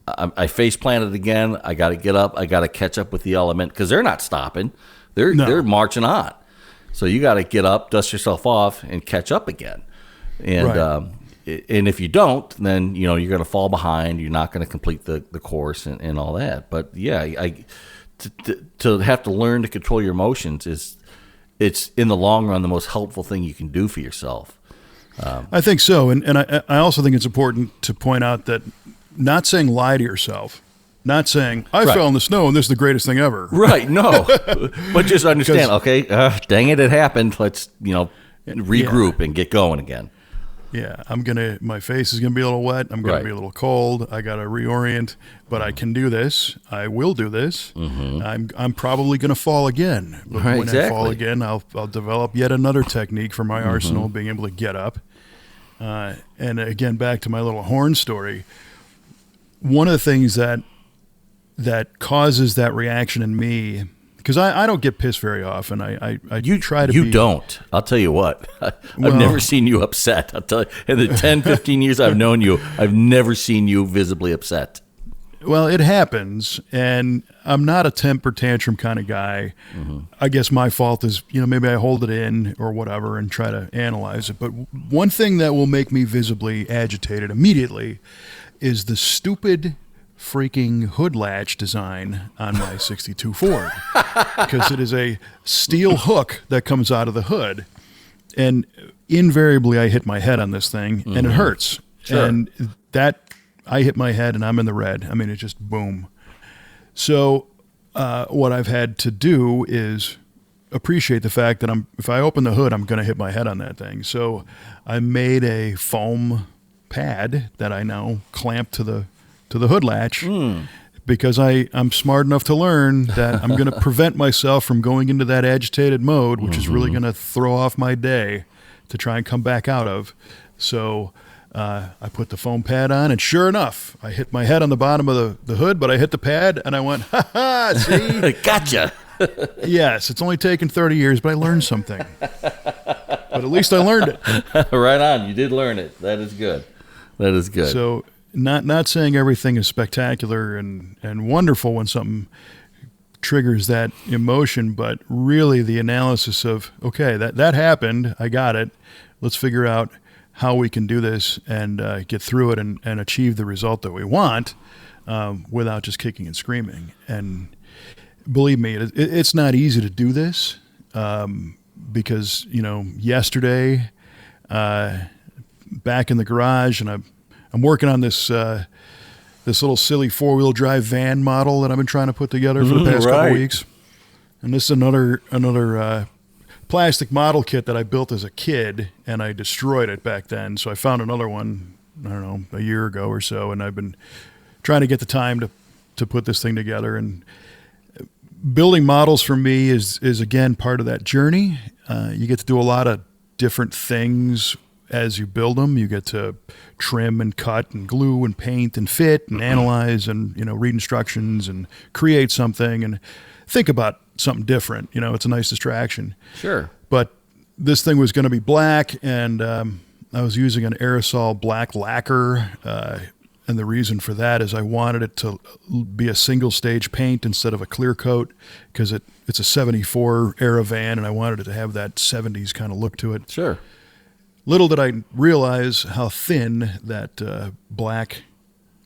S2: I face planted again. I got to get up. I got to catch up with the element, because they're not stopping. They're marching on. So you got to get up, dust yourself off, and catch up again. And
S1: Right.
S2: And if you don't, then you're going to fall behind. You're not going to complete the course and all that. But yeah, to have to learn to control your emotions it's in the long run the most helpful thing you can do for yourself.
S1: I think so. And I also think it's important to point out that not saying lie to yourself, not saying, I
S2: Right.
S1: fell in the snow and this is the greatest thing ever.
S2: Right? No, but just understand. Okay, dang it happened. Let's regroup and get going again.
S1: Yeah, my face is gonna be a little wet. I'm gonna
S2: Right.
S1: be a little cold. I gotta reorient, but I can do this. I will do this. I'm probably gonna fall again. But
S2: Right,
S1: when I fall
S2: exactly.
S1: again, I'll develop yet another technique for my arsenal, being able to get up. And again, back to my little horn story. One of the things that causes that reaction in me, because I don't get pissed very often. I try to
S2: You
S1: be.
S2: don't. I'll tell you what. I've
S1: Well-
S2: never seen you upset. I'll tell you. In the 10, 15 years I've known you, I've never seen you visibly upset.
S1: Well, it happens, and I'm not a temper tantrum kind of guy. I guess my fault is, maybe I hold it in or whatever and try to analyze it. But one thing that will make me visibly agitated immediately is the stupid freaking hood latch design on my 62 Ford, because it is a steel hook that comes out of the hood, and invariably I hit my head on this thing and it hurts.
S2: Sure.
S1: And that I hit my head and I'm in the red. I mean, it just boom. So what I've had to do is appreciate the fact that if I open the hood, I'm going to hit my head on that thing. So I made a foam pad that I now clamp to the hood latch, because I'm smart enough to learn that I'm going to prevent myself from going into that agitated mode, which is really going to throw off my day to try and come back out of. So I put the foam pad on, and sure enough, I hit my head on the bottom of the hood, but I hit the pad, and I went, ha ha, see?
S2: Gotcha.
S1: Yes, it's only taken 30 years, but I learned something. But at least I learned it.
S2: Right on. You did learn it. That is good. That is good.
S1: So not saying everything is spectacular and wonderful when something triggers that emotion, but really the analysis of, okay, that happened, I got it, let's figure out how we can do this and get through it and achieve the result that we want without just kicking and screaming. And believe me, it's not easy to do this because, yesterday back in the garage, and I'm working on this little silly 4-wheel drive van model that I've been trying to put together for the past couple weeks. And this is another plastic model kit that I built as a kid, and I destroyed it back then. So I found another one, I don't know, a year ago or so, and I've been trying to get the time to put this thing together. And building models for me is again part of that journey. You get to do a lot of different things as you build them. You get to trim and cut and glue and paint and fit and analyze and read instructions and create something and think about something different. It's a nice distraction.
S2: Sure.
S1: But this thing was going to be black, and I was using an aerosol black lacquer. And the reason for that is I wanted it to be a single stage paint instead of a clear coat, because it's a 74 era van, and I wanted it to have that 70s kind of look to it.
S2: Sure.
S1: Little did I realize how thin that black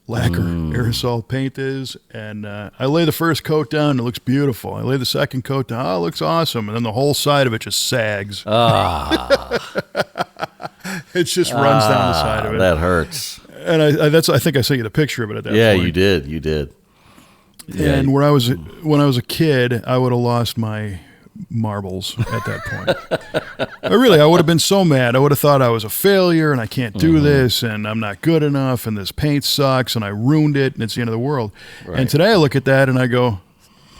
S1: lacquer aerosol paint is. And I lay the first coat down, it looks beautiful. I lay the second coat down, it looks awesome. And then the whole side of it just sags. It just runs down the side of it.
S2: That hurts.
S1: And I think I sent you the picture of it at that point.
S2: Yeah, you did. You did. Yeah.
S1: And when I was a kid, I would have lost my marbles at that point. I would have been so mad. I would have thought I was a failure and I can't do this and I'm not good enough and this paint sucks and I ruined it and it's the end of the world.
S2: Right.
S1: And today I look at that and I go,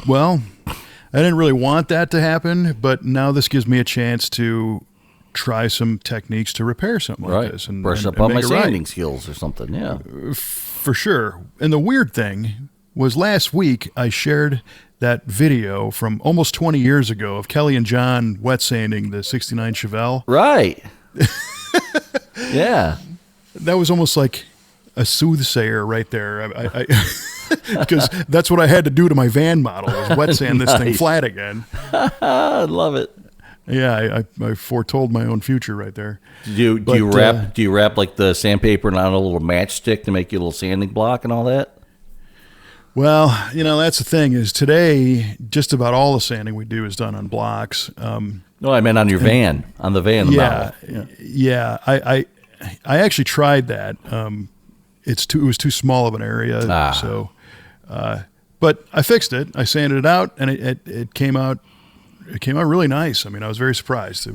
S1: well, I didn't really want that to happen, but now this gives me a chance to try some techniques to repair something like this. And
S2: brush up
S1: and
S2: on my
S1: make it right.
S2: sanding skills or something, yeah.
S1: For sure. And the weird thing was last week I shared that video from almost 20 years ago of Kelly and John wet sanding the 69 Chevelle.
S2: Right. Yeah.
S1: That was almost like a soothsayer right there. Because that's what I had to do to my van model was wet sand this thing
S2: Nice.
S1: flat again.
S2: I love it.
S1: Yeah, I foretold my own future right there.
S2: Do you wrap like the sandpaper on a little matchstick to make you a little sanding block and all that?
S1: Well, that's the thing is today, just about all the sanding we do is done on blocks.
S2: No, I meant on your van, on the van.
S1: Yeah,
S2: model.
S1: yeah. I actually tried that. It was too small of an area, so. But I fixed it. I sanded it out, and it came out. It came out really nice. I mean, I was very surprised.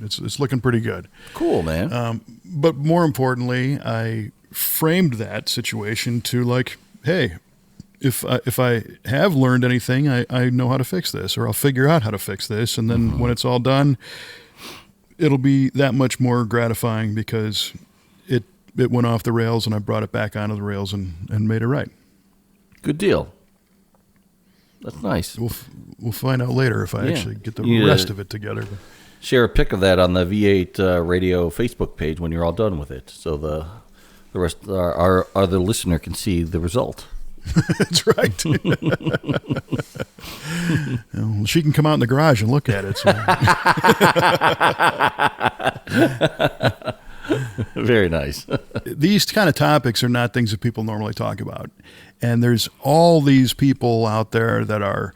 S1: It's looking pretty good.
S2: Cool, man.
S1: But more importantly, I framed that situation to like, hey, if I have learned anything, I know how to fix this, or I'll figure out how to fix this, and then when it's all done, it'll be that much more gratifying because it went off the rails, and I brought it back onto the rails and made it right.
S2: Good deal. That's nice.
S1: We'll find out later if I actually get the rest of it together.
S2: Share a pic of that on the V8 Radio Facebook page when you're all done with it, so the rest our other listener can see the result.
S1: That's right. Well, she can come out in the garage and look at it. So.
S2: Very nice.
S1: These kind of topics are not things that people normally talk about. And there's all these people out there that are,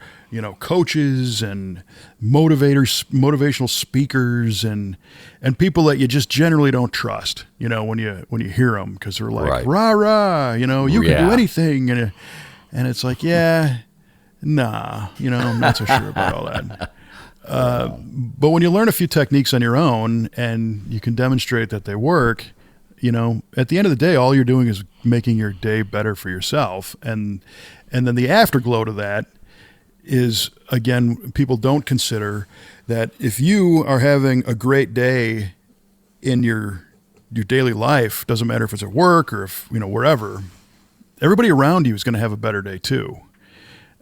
S1: coaches and motivational speakers and people that you just generally don't trust, when you hear them, because they're like,
S2: right.
S1: Rah, rah, you can do anything. And it's like, yeah, nah, I'm not so sure about all that. But when you learn a few techniques on your own and you can demonstrate that they work, at the end of the day, all you're doing is making your day better for yourself. And then the afterglow to that is, again, people don't consider that if you are having a great day in your daily life, doesn't matter if it's at work or if, wherever, everybody around you is going to have a better day too.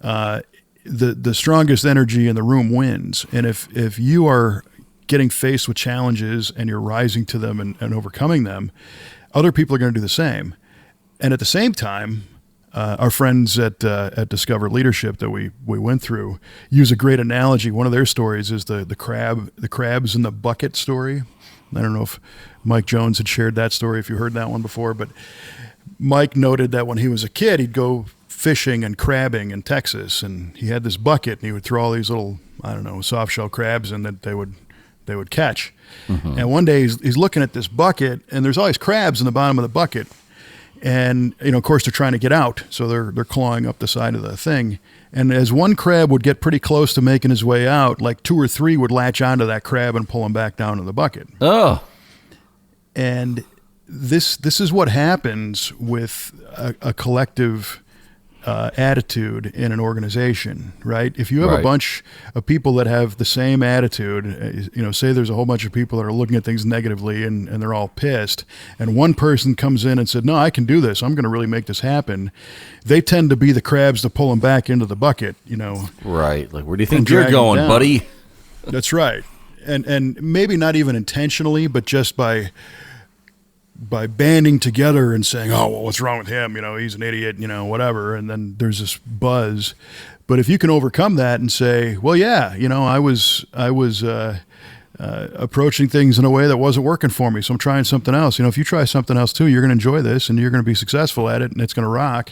S1: The strongest energy in the room wins. And if you are getting faced with challenges and you're rising to them and overcoming them, other people are going to do the same. And at the same time, our friends at Discover Leadership that we went through use a great analogy. One of their stories is the crabs in the bucket story. I don't know if Mike Jones had shared that story, if you heard that one before, but Mike noted that when he was a kid, he'd go fishing and crabbing in Texas, and he had this bucket, and he would throw all these little, soft shell crabs in that they would catch. Mm-hmm. And one day he's looking at this bucket, and there's all these crabs in the bottom of the bucket. And, of course, they're trying to get out, so they're clawing up the side of the thing. And as one crab would get pretty close to making his way out, like 2 or 3 would latch onto that crab and pull him back down to the bucket.
S2: Oh.
S1: And this is what happens with a collective attitude in an organization, right? If you have a bunch of people that have the same attitude, say there's a whole bunch of people that are looking at things negatively and they're all pissed, and one person comes in and said, no, I can do this. I'm going to really make this happen. They tend to be the crabs to pull them back into the bucket,
S2: Right. Like, where do you think you're going, buddy?
S1: That's right. And maybe not even intentionally, but just by banding together and saying, oh, well, what's wrong with him? He's an idiot, whatever. And then there's this buzz. But if you can overcome that and say, well, yeah, I was approaching things in a way that wasn't working for me, so I'm trying something else. If you try something else too, you're going to enjoy this and you're going to be successful at it and it's going to rock.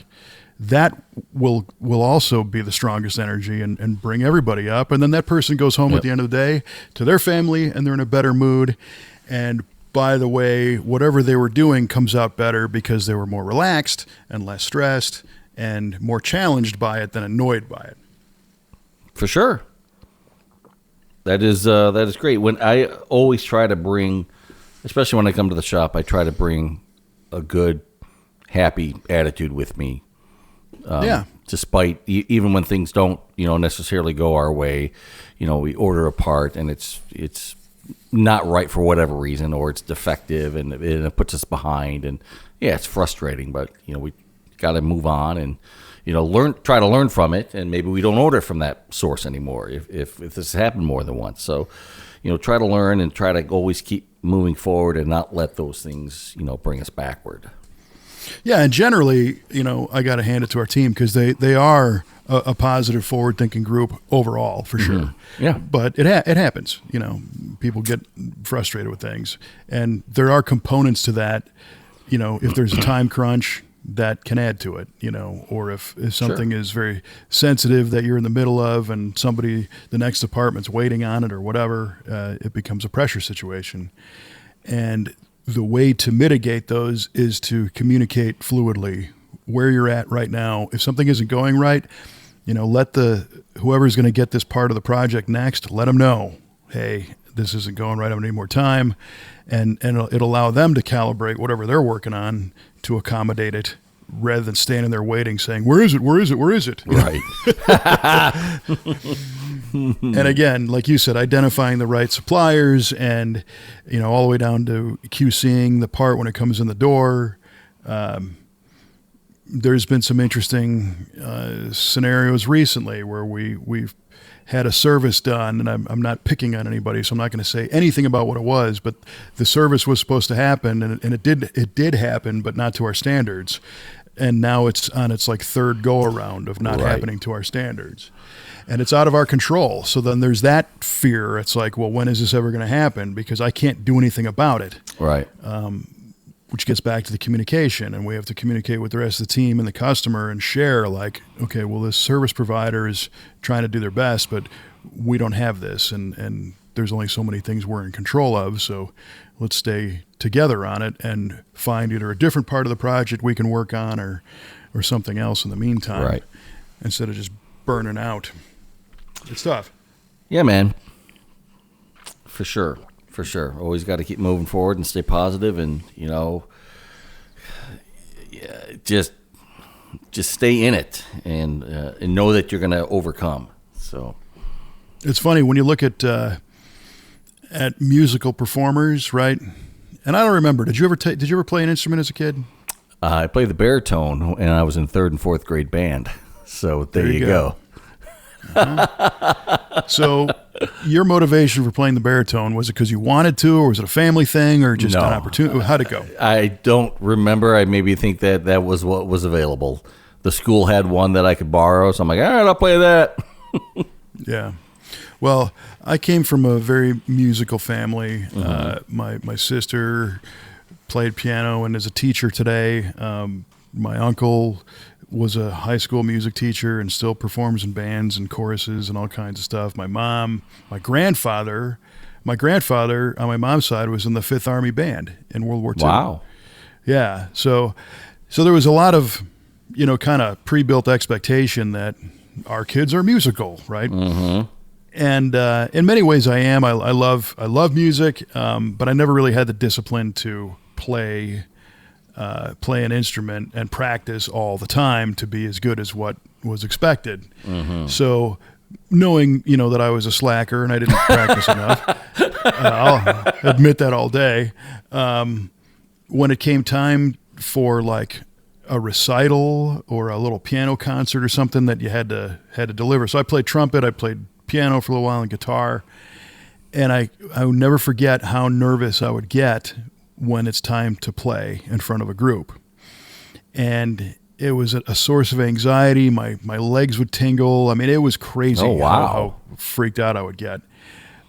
S1: That will also be the strongest energy and bring everybody up. And then that person goes home at the end of the day to their family and they're in a better mood. And by the way, whatever they were doing comes out better because they were more relaxed and less stressed and more challenged by it than annoyed by it.
S2: For sure. That is great. When I always try to bring, especially when I come to the shop, I try to bring a good, happy attitude with me. Despite even when things don't, necessarily go our way, we order a part and it's not right for whatever reason, or it's defective and it puts us behind, and it's frustrating, but we got to move on and try to learn from it, and maybe we don't order from that source anymore if this has happened more than once. So try to learn and try to always keep moving forward and not let those things bring us backward.
S1: Yeah, and generally, I got to hand it to our team because they are a positive, forward-thinking group overall, for sure.
S2: Yeah.
S1: But it happens. People get frustrated with things, and there are components to that. If there's a time crunch, that can add to it. Or if something is very sensitive that you're in the middle of, and the next department's waiting on it or whatever, it becomes a pressure situation. And the way to mitigate those is to communicate fluidly where you're at right now. If something isn't going right, let whoever's going to get this part of the project next, let them know, hey, this isn't going right. I'm going to need more time. And it'll allow them to calibrate whatever they're working on to accommodate it, rather than standing there waiting saying, where is it? Where is it? Where is it?
S2: Right.
S1: And again, like you said, identifying the right suppliers and, all the way down to QCing the part when it comes in the door. There's been some interesting scenarios recently where we've had a service done, and I'm not picking on anybody, so I'm not going to say anything about what it was, but the service was supposed to happen, and it did happen, but not to our standards. And now it's on its third go around of not happening to our standards. And it's out of our control. So then there's that fear. It's like, well, when is this ever going to happen? Because I can't do anything about it.
S2: Right.
S1: Which gets back to the communication. And we have to communicate with the rest of the team and the customer and share okay, well, this service provider is trying to do their best, but we don't have this. And there's only so many things we're in control of. So let's stay together on it and find either a different part of the project we can work on or something else in the meantime.
S2: Right.
S1: Instead of just burning out. It's tough.
S2: Yeah, man. For sure. Always got to keep moving forward and stay positive, and just stay in it and know that you're going to overcome. So
S1: it's funny when you look at musical performers, right? And I don't remember. Did you ever play an instrument as a kid?
S2: I played the baritone, and I was in 3rd and 4th grade band. So there you go.
S1: Uh-huh. So your motivation for playing the baritone, was it because you wanted to, or was it a family thing, or just an opportunity? How'd it go?
S2: I don't remember. I maybe think that was what was available. The school had one that I could borrow, so I'm like, all right, I'll play that.
S1: Yeah. Well, I came from a very musical family. My sister played piano and is a teacher today. My uncle was a high school music teacher and still performs in bands and choruses and all kinds of stuff. My grandfather on my mom's side was in the 5th Army Band in World War II.
S2: Wow.
S1: Yeah. So there was a lot of, kind of pre-built expectation that our kids are musical, right? Mm-hmm. And in many ways I am. I love music, but I never really had the discipline to play an instrument and practice all the time to be as good as what was expected. Mm-hmm. So knowing, that I was a slacker and I didn't practice enough, I'll admit that all day. When it came time for a recital or a little piano concert or something that you had to deliver. So I played trumpet, I played piano for a little while and guitar. And I would never forget how nervous I would get when it's time to play in front of a group. And it was a source of anxiety. My legs would tingle. I mean, it was crazy.
S2: Oh, wow.
S1: How freaked out I would get.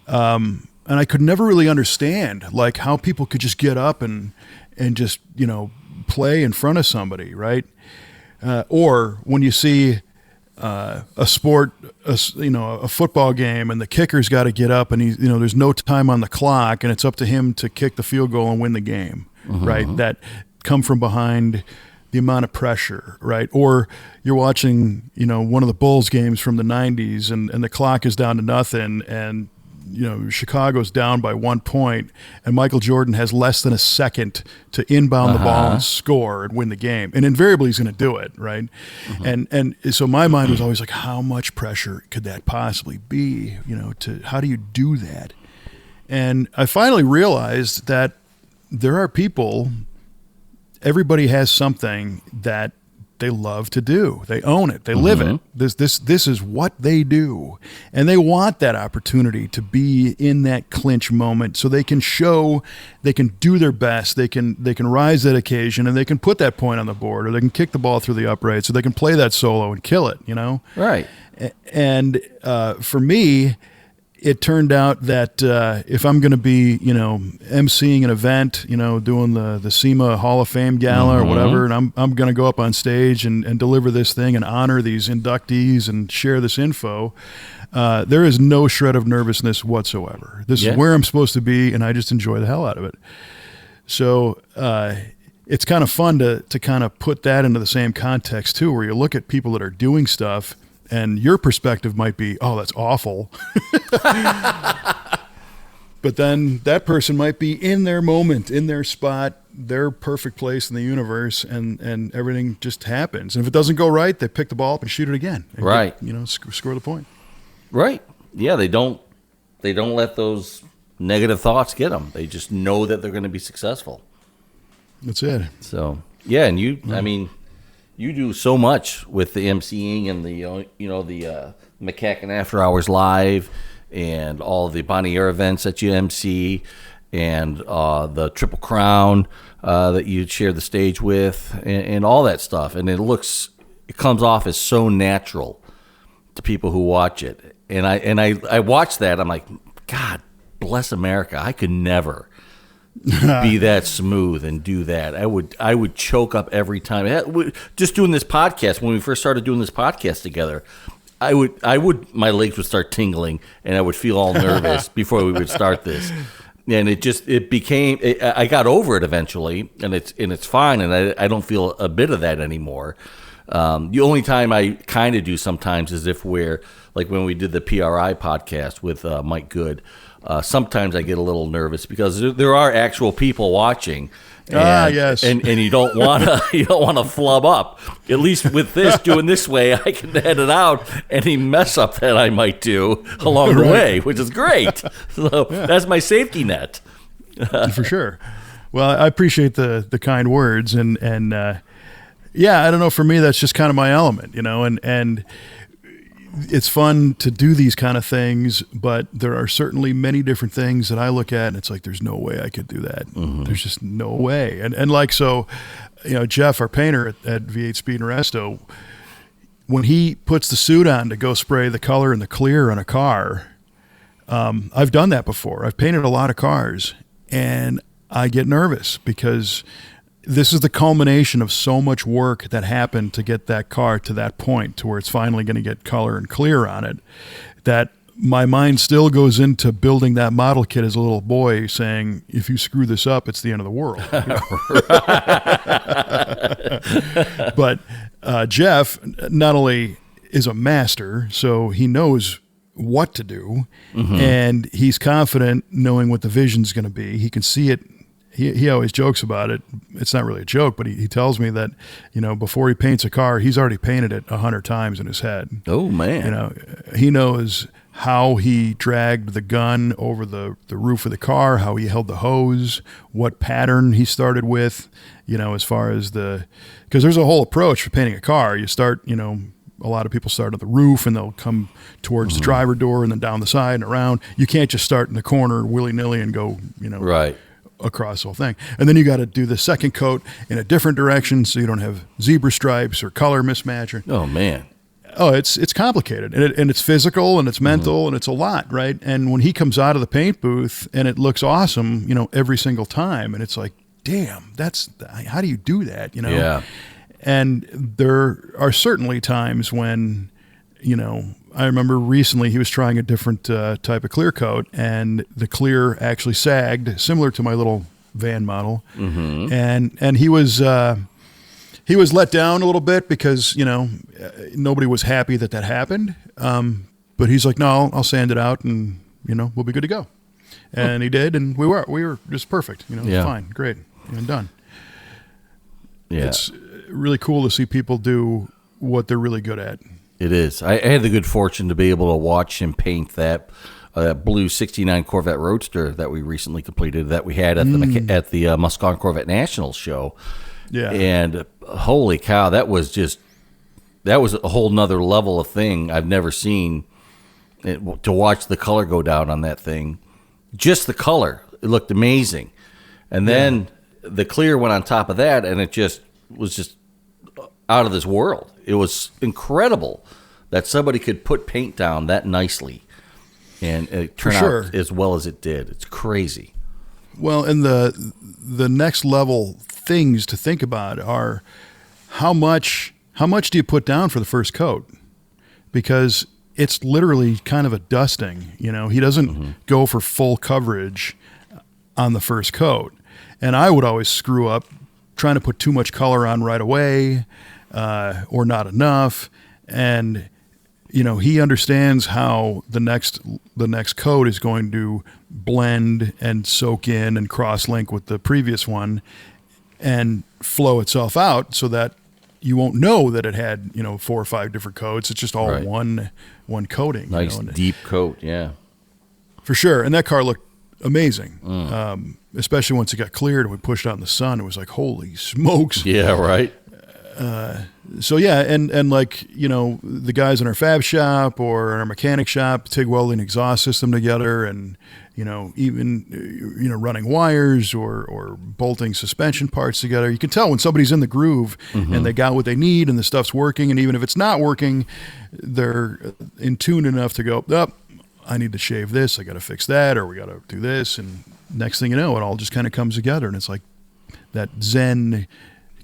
S1: And I could never really understand how people could just get up and just, play in front of somebody, right? Or when you see a football game and the kicker's got to get up and there's no time on the clock and it's up to him to kick the field goal and win the game, mm-hmm. right? That come from behind the amount of pressure, right? Or you're watching, one of the Bulls games from the 90s and the clock is down to nothing and, Chicago's down by 1 point and Michael Jordan has less than a second to inbound the ball and score and win the game. And invariably he's going to do it, right? Mm-hmm. And so my mind was always how much pressure could that possibly be, how do you do that? And I finally realized that there are people, everybody has something that they love to do. They own it. They live it. This is what they do. And they want that opportunity to be in that clinch moment so they can show, they can do their best, they can rise that occasion, and they can put that point on the board, or they can kick the ball through the uprights, so they can play that solo and kill it,
S2: Right.
S1: And for me, it turned out that if I'm going to be, emceeing an event, doing the SEMA Hall of Fame gala or whatever, and I'm going to go up on stage and deliver this thing and honor these inductees and share this info, there is no shred of nervousness whatsoever. This is where I'm supposed to be, and I just enjoy the hell out of it. So it's kind of fun to kind of put that into the same context, too, where you look at people that are doing stuff, and your perspective might be, oh, that's awful. But then that person might be in their moment, in their spot, their perfect place in the universe, and everything just happens. And if it doesn't go right, they pick the ball up and shoot it again. And
S2: right.
S1: Score the point.
S2: Right. Yeah, they don't let those negative thoughts get them. They just know that they're going to be successful.
S1: That's it.
S2: So, yeah, and you do so much with the emceeing and the McCacken After Hours Live and all the Bonnie Air events that you MC and the Triple Crown that you share the stage with and all that stuff. And it comes off as so natural to people who watch it. And I watch that. I'm like, God bless America. I could never be that smooth and do that. I would choke up every time. Just doing this podcast, when we first started doing this podcast together, my legs would start tingling and I would feel all nervous before we would start this. And I got over it eventually, and it's fine, and I don't feel a bit of that anymore. The only time I kind of do sometimes is if we're, like when we did the PRI podcast with Mike Good, sometimes I get a little nervous because there are actual people watching.
S1: Yes.
S2: And you don't want to flub up. At least with this, doing this way, I can head it out any mess up that I might do along the way, which is great. So that's my safety net.
S1: For sure. Well, I appreciate the kind words, and I don't know. For me, that's just kind of my element, and it's fun to do these kind of things, but there are certainly many different things that I look at, and it's like, there's no way I could do that. Mm-hmm. There's just no way. And like, so, Jeff, our painter at V8 Speed and Resto, when he puts the suit on to go spray the color and the clear on a car, I've done that before. I've painted a lot of cars, and I get nervous because this is the culmination of so much work that happened to get that car to that point to where it's finally going to get color and clear on it, that my mind still goes into building that model kit as a little boy saying, if you screw this up, it's the end of the world. But Jeff not only is a master, so he knows what to do, and he's confident knowing what the vision's going to be. He can see it. He always jokes about it. It's not really a joke, but he tells me that, before he paints a car, he's already painted it 100 times in his head.
S2: Oh, man.
S1: He knows how he dragged the gun over the roof of the car, how he held the hose, what pattern he started with, as far as because there's a whole approach for painting a car. You start, a lot of people start at the roof and they'll come towards the driver door and then down the side and around. You can't just start in the corner willy-nilly and go,
S2: right
S1: across the whole thing. And then you got to do the second coat in a different direction so you don't have zebra stripes or color mismatch.
S2: Oh, man.
S1: Oh, it's complicated, and it's physical, and it's mental, and it's a lot, right? And when he comes out of the paint booth and it looks awesome, every single time, and it's like, damn, how do you do that,
S2: Yeah.
S1: And there are certainly times when, I remember recently he was trying a different type of clear coat, and the clear actually sagged, similar to my little van model, and he was let down a little bit because nobody was happy that happened. But he's like, no, I'll sand it out, and we'll be good to go. And he did, and we were just perfect. Fine, great, and done.
S2: Yeah,
S1: it's really cool to see people do what they're really good at.
S2: It is. I had the good fortune to be able to watch him paint that blue '69 Corvette Roadster that we recently completed, that we had at the Muscatine Corvette National Show.
S1: Yeah.
S2: And holy cow, that was a whole nother level of thing I've never seen. To watch the color go down on that thing, just the color, it looked amazing. And then the clear went on top of that, and it was just out of this world. It was incredible that somebody could put paint down that nicely and it turned out as well as it did. It's crazy.
S1: Well, and the next level things to think about are how much do you put down for the first coat? Because it's literally kind of a dusting. He doesn't go for full coverage on the first coat. And I would always screw up trying to put too much color on right away or not enough. And, he understands how the next coat is going to blend and soak in and cross-link with the previous one and flow itself out so that you won't know that it had, 4 or 5 different coats. It's just all one coating.
S2: Nice deep coat, yeah.
S1: For sure. And that car looked amazing, especially once it got cleared and we pushed out in the sun. It was like, holy smokes.
S2: Yeah, right.
S1: So, yeah, and like, the guys in our fab shop or in our mechanic shop, TIG welding exhaust system together and, even running wires or bolting suspension parts together. You can tell when somebody's in the groove and they got what they need and the stuff's working. And even if it's not working, they're in tune enough to go, I need to shave this. I got to fix that, or we got to do this. And next thing you know, it all just kind of comes together. And it's like that Zen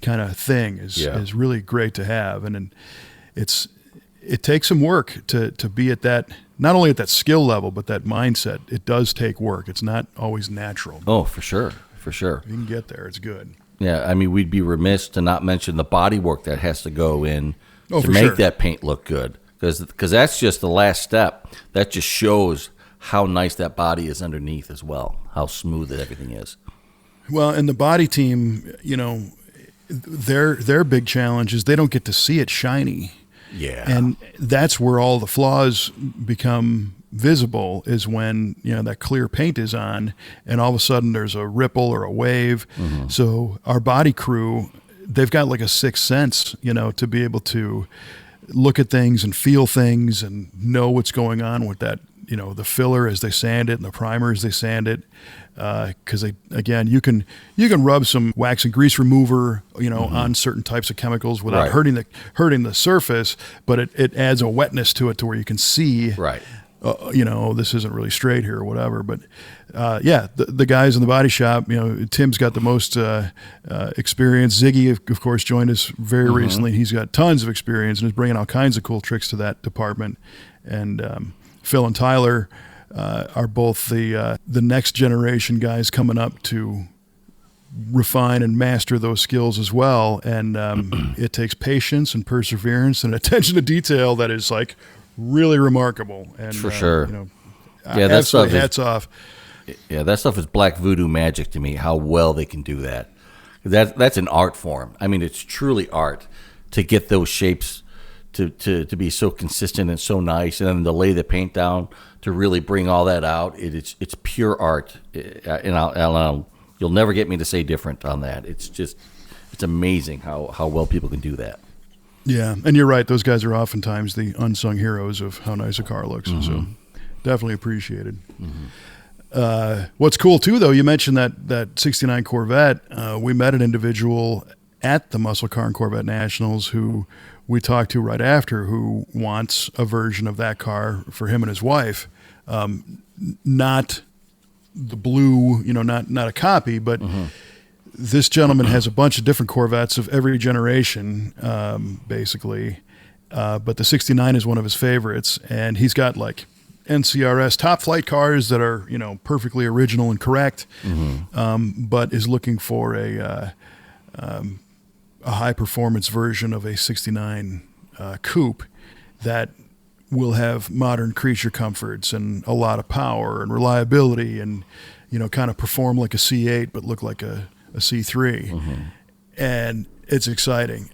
S1: kind of thing is really great to have. And it takes some work to be at that, not only at that skill level, but that mindset. It does take work. It's not always natural.
S2: Oh, for sure. For sure.
S1: If you can get there, it's good.
S2: Yeah. I mean, we'd be remiss to not mention the body work that has to go in to make that paint look good. Because that's just the last step. That just shows how nice that body is underneath as well, how smooth everything is.
S1: Well, and the body team, their big challenge is they don't get to see it shiny.
S2: Yeah.
S1: And that's where all the flaws become visible, is when, that clear paint is on and all of a sudden there's a ripple or a wave. So our body crew, they've got like a sixth sense, to be able to look at things and feel things and know what's going on with that, the filler as they sand it and the primer as they sand it. Because you can rub some wax and grease remover, on certain types of chemicals without hurting the surface, but it adds a wetness to it to where you can see, this isn't really straight here or whatever. But the guys in the body shop, Tim's got the most experience. Ziggy, of course, joined us very recently. He's got tons of experience and is bringing all kinds of cool tricks to that department. And Phil and Tyler are both the next generation guys coming up to refine and master those skills as well. And it takes patience and perseverance and attention to detail that is like really remarkable. And
S2: for sure,
S1: that stuff hats off.
S2: Yeah, that stuff is black voodoo magic to me. How well they can do that. That's an art form. I mean, it's truly art to get those shapes to be so consistent and so nice, and then to lay the paint down to really bring all that out. It's pure art, and you'll never get me to say different on that. It's amazing how well people can do that.
S1: Yeah, and you're right. Those guys are oftentimes the unsung heroes of how nice a car looks. So definitely appreciated. What's cool too, though, you mentioned that 69 Corvette. We met an individual at the Muscle Car and Corvette Nationals who we talked to right after, who wants a version of that car for him and his wife. Not the blue, not a copy, but this gentleman has a bunch of different Corvettes of every generation, basically. But the 69 is one of his favorites, and he's got like NCRS top flight cars that are, perfectly original and correct, but is looking for a high performance version of a 69 coupe that will have modern creature comforts and a lot of power and reliability and, kind of perform like a C8 but look like a C3. And it's exciting.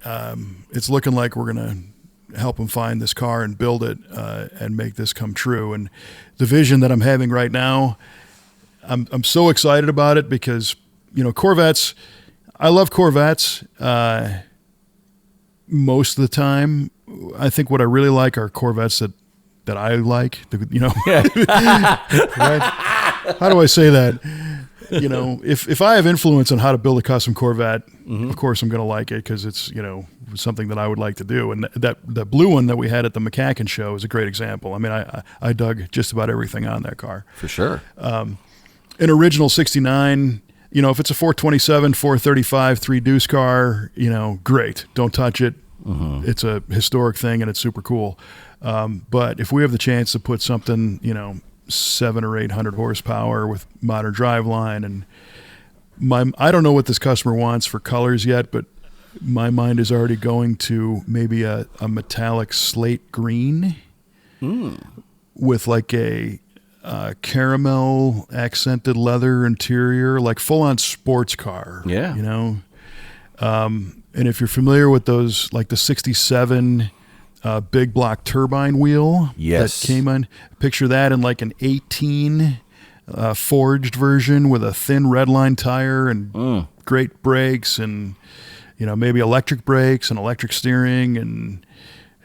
S1: It's looking like we're going to help him find this car and build it and make this come true. And the vision that I'm having right now, I'm so excited about it because, Corvettes, I love Corvettes most of the time. I think what I really like are Corvettes that I like. Right? How do I say that? If I have influence on how to build a custom Corvette, of course I'm going to like it because it's something that I would like to do. And that blue one that we had at the McCacken show is a great example. I mean, I dug just about everything on that car
S2: for sure.
S1: An original '69. If it's a 427, 435, 3-deuce car, great. Don't touch it. It's a historic thing and it's super cool. But if we have the chance to put something, 700 or 800 horsepower with modern driveline, and I don't know what this customer wants for colors yet, but my mind is already going to maybe a metallic slate green with like a caramel accented leather interior, like full on sports car.
S2: Yeah.
S1: And if you're familiar with those, like the 67 big block turbine wheel that came on, picture that in like an 18 forged version with a thin redline tire and great brakes and, maybe electric brakes and electric steering and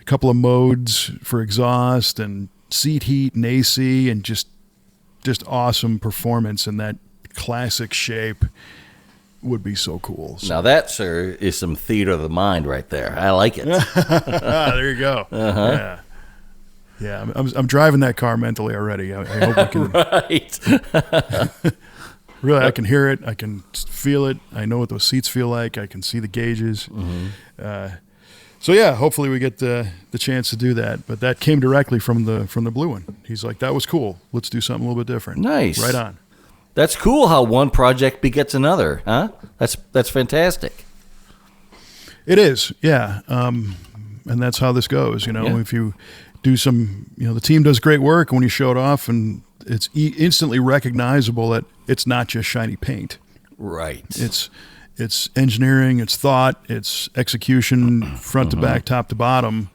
S1: a couple of modes for exhaust and seat heat and AC and just awesome performance in that classic shape. Would be so cool. So.
S2: Now that, sir, is some theater of the mind right there. I like it.
S1: There you go. Yeah. I'm driving that car mentally already. I hope I can.
S2: Right.
S1: Really, I can hear it. I can feel it. I know what those seats feel like. I can see the gauges. So yeah, hopefully we get the chance to do that. But that came directly from the blue one. He's like, that was cool. Let's do something a little bit different.
S2: Nice.
S1: Right on.
S2: That's cool how one project begets another, huh? That's fantastic.
S1: It is, yeah. And that's how this goes, If you do some, the team does great work when you show it off, and it's instantly recognizable that it's not just shiny paint.
S2: Right.
S1: It's engineering, it's thought, it's execution, front to back, top to bottom.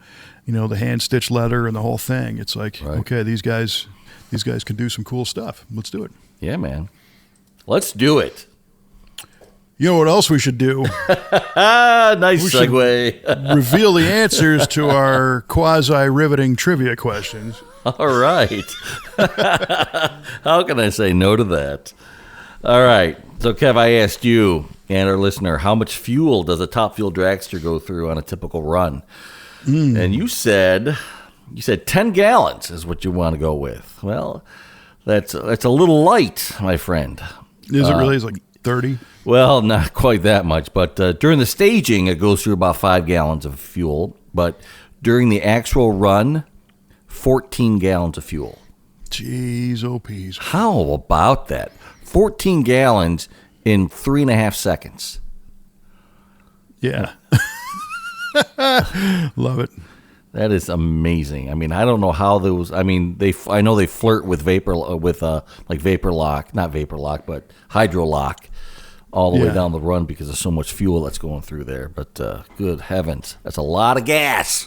S1: The hand-stitched leather and the whole thing. It's like, okay, these guys can do some cool stuff. Let's do it.
S2: Yeah, man. Let's do it.
S1: You know what else we should do?
S2: Nice segue.
S1: Reveal the answers to our quasi-riveting trivia questions.
S2: All right. How can I say no to that? All right. So, Kev, I asked you and our listener, how much fuel does a top fuel dragster go through on a typical run? And you said 10 gallons is what you want to go with. Well, that's a little light, my friend.
S1: Is it really? It's like 30?
S2: Well, not quite that much. But during the staging, it goes through about 5 gallons of fuel. But during the actual run, 14 gallons of fuel.
S1: Jeez, oh peas.
S2: How about that? 14 gallons in 3.5 seconds.
S1: Yeah. Love it.
S2: That is amazing. I mean, I don't know how those. I mean, I know they flirt with like vapor lock, not vapor lock, but hydro lock, all the way down the run because of so much fuel that's going through there. But good heavens, that's a lot of gas.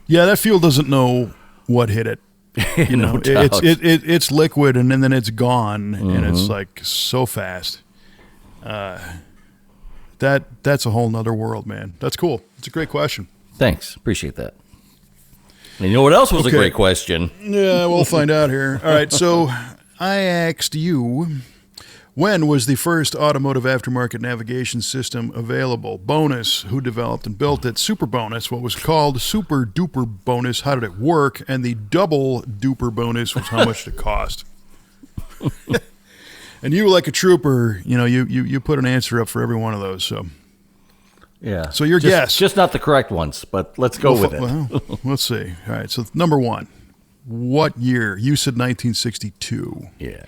S1: Yeah, that fuel doesn't know what hit it.
S2: No doubt.
S1: It's liquid and then it's gone, and it's like so fast. That's a whole nother world, man. That's cool. It's a great question.
S2: Thanks. Appreciate that. And you know what else was a great question?
S1: Yeah, we'll find out here. All right, so I asked you, when was the first automotive aftermarket navigation system available? Bonus, who developed and built it? Super bonus, what was called? Super duper bonus, how did it work? And the double duper bonus was how much it cost. And you, like a trooper, you put an answer up for every one of those, so...
S2: Yeah.
S1: So your guess.
S2: Just not the correct ones, but let's go with it.
S1: Well, let's see. All right. So number one, what year? You said 1962.
S2: Yeah.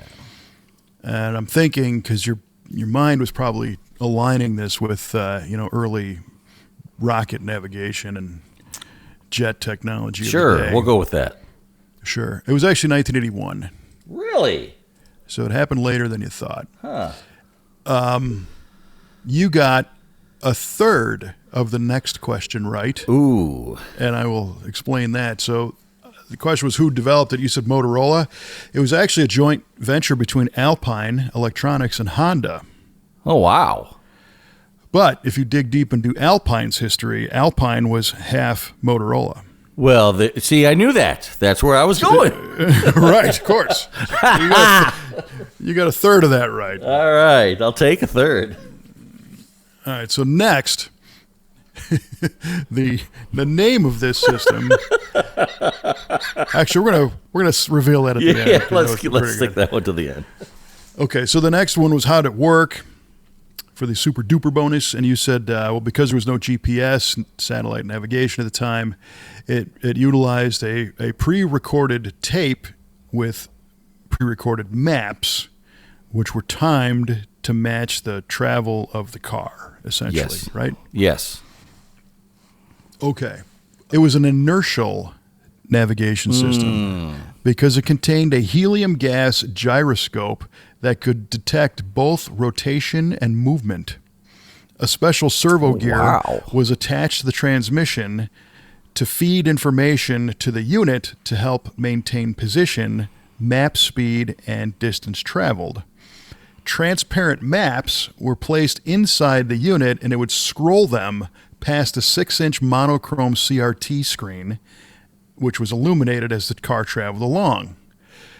S1: And I'm thinking, because your mind was probably aligning this with early rocket navigation and jet technology.
S2: Sure, we'll go with that.
S1: Sure. It was actually 1981.
S2: Really?
S1: So it happened later than you thought.
S2: Huh.
S1: You got a third of the next question right.
S2: Ooh.
S1: And I will explain that. So the question was who developed it. You said Motorola. It was actually a joint venture between Alpine Electronics and Honda.
S2: Oh, wow.
S1: But if you dig deep into Alpine's history, Alpine was half Motorola.
S2: Well, see, I knew that. That's where I was going.
S1: Right, of course. You got a third of that right.
S2: All right, I'll take a third.
S1: All right, so next, the name of this system. Actually, we're gonna reveal that at the end.
S2: Yeah, let's stick that one to the end.
S1: Okay, so the next one was how did it work for the super duper bonus, and you said well, because there was no GPS satellite navigation at the time, it utilized a pre-recorded tape with pre-recorded maps, which were timed to match the travel of the car, essentially.
S2: Yes.
S1: Right?
S2: Yes.
S1: Okay. It was an inertial navigation system because it contained a helium gas gyroscope that could detect both rotation and movement. A special servo gear was attached to the transmission to feed information to the unit to help maintain position, map speed, and distance traveled. Transparent maps were placed inside the unit, and it would scroll them past a 6-inch monochrome CRT screen, which was illuminated as the car traveled along.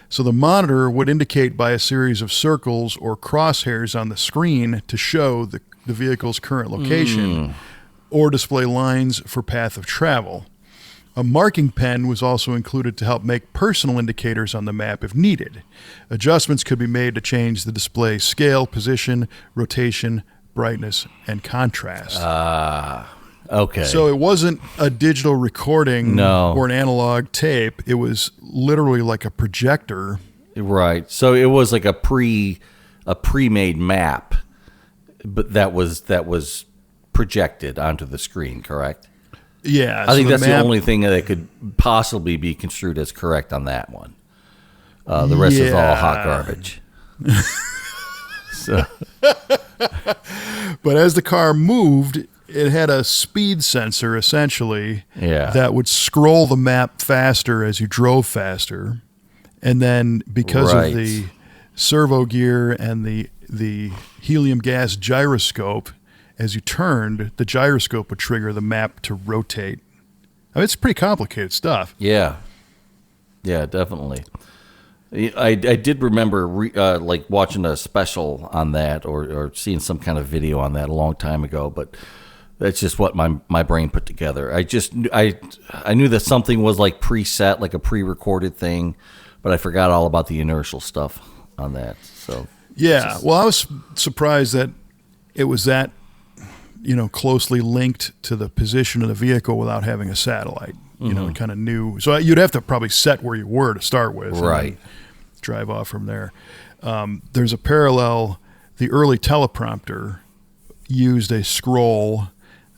S1: So the monitor would indicate by a series of circles or crosshairs on the screen to show the vehicle's current location or display lines for path of travel. A marking pen was also included to help make personal indicators on the map if needed. Adjustments could be made to change the display scale, position, rotation, brightness, and contrast.
S2: Okay.
S1: So it wasn't a digital recording or an analog tape. It was literally like a projector.
S2: Right. So it was like a pre-made map, but that was projected onto the screen, correct?
S1: Yeah.
S2: I think that's the only thing that could possibly be construed as correct on that one. The rest is all hot garbage. So.
S1: But as the car moved, it had a speed sensor, essentially, that would scroll the map faster as you drove faster. And then because of the servo gear and the helium gas gyroscope, as you turned, the gyroscope would trigger the map to rotate. I mean, it's pretty complicated stuff.
S2: Yeah. Yeah, definitely. I did remember like watching a special on that or seeing some kind of video on that a long time ago, but that's just what my brain put together. I knew that something was like preset, like a pre-recorded thing, but I forgot all about the inertial stuff on that. So
S1: well, I was surprised that it was that closely linked to the position of the vehicle without having a satellite. Kind of new. So you'd have to probably set where you were to start with,
S2: right?
S1: Drive off from there. There's a parallel. The early teleprompter used a scroll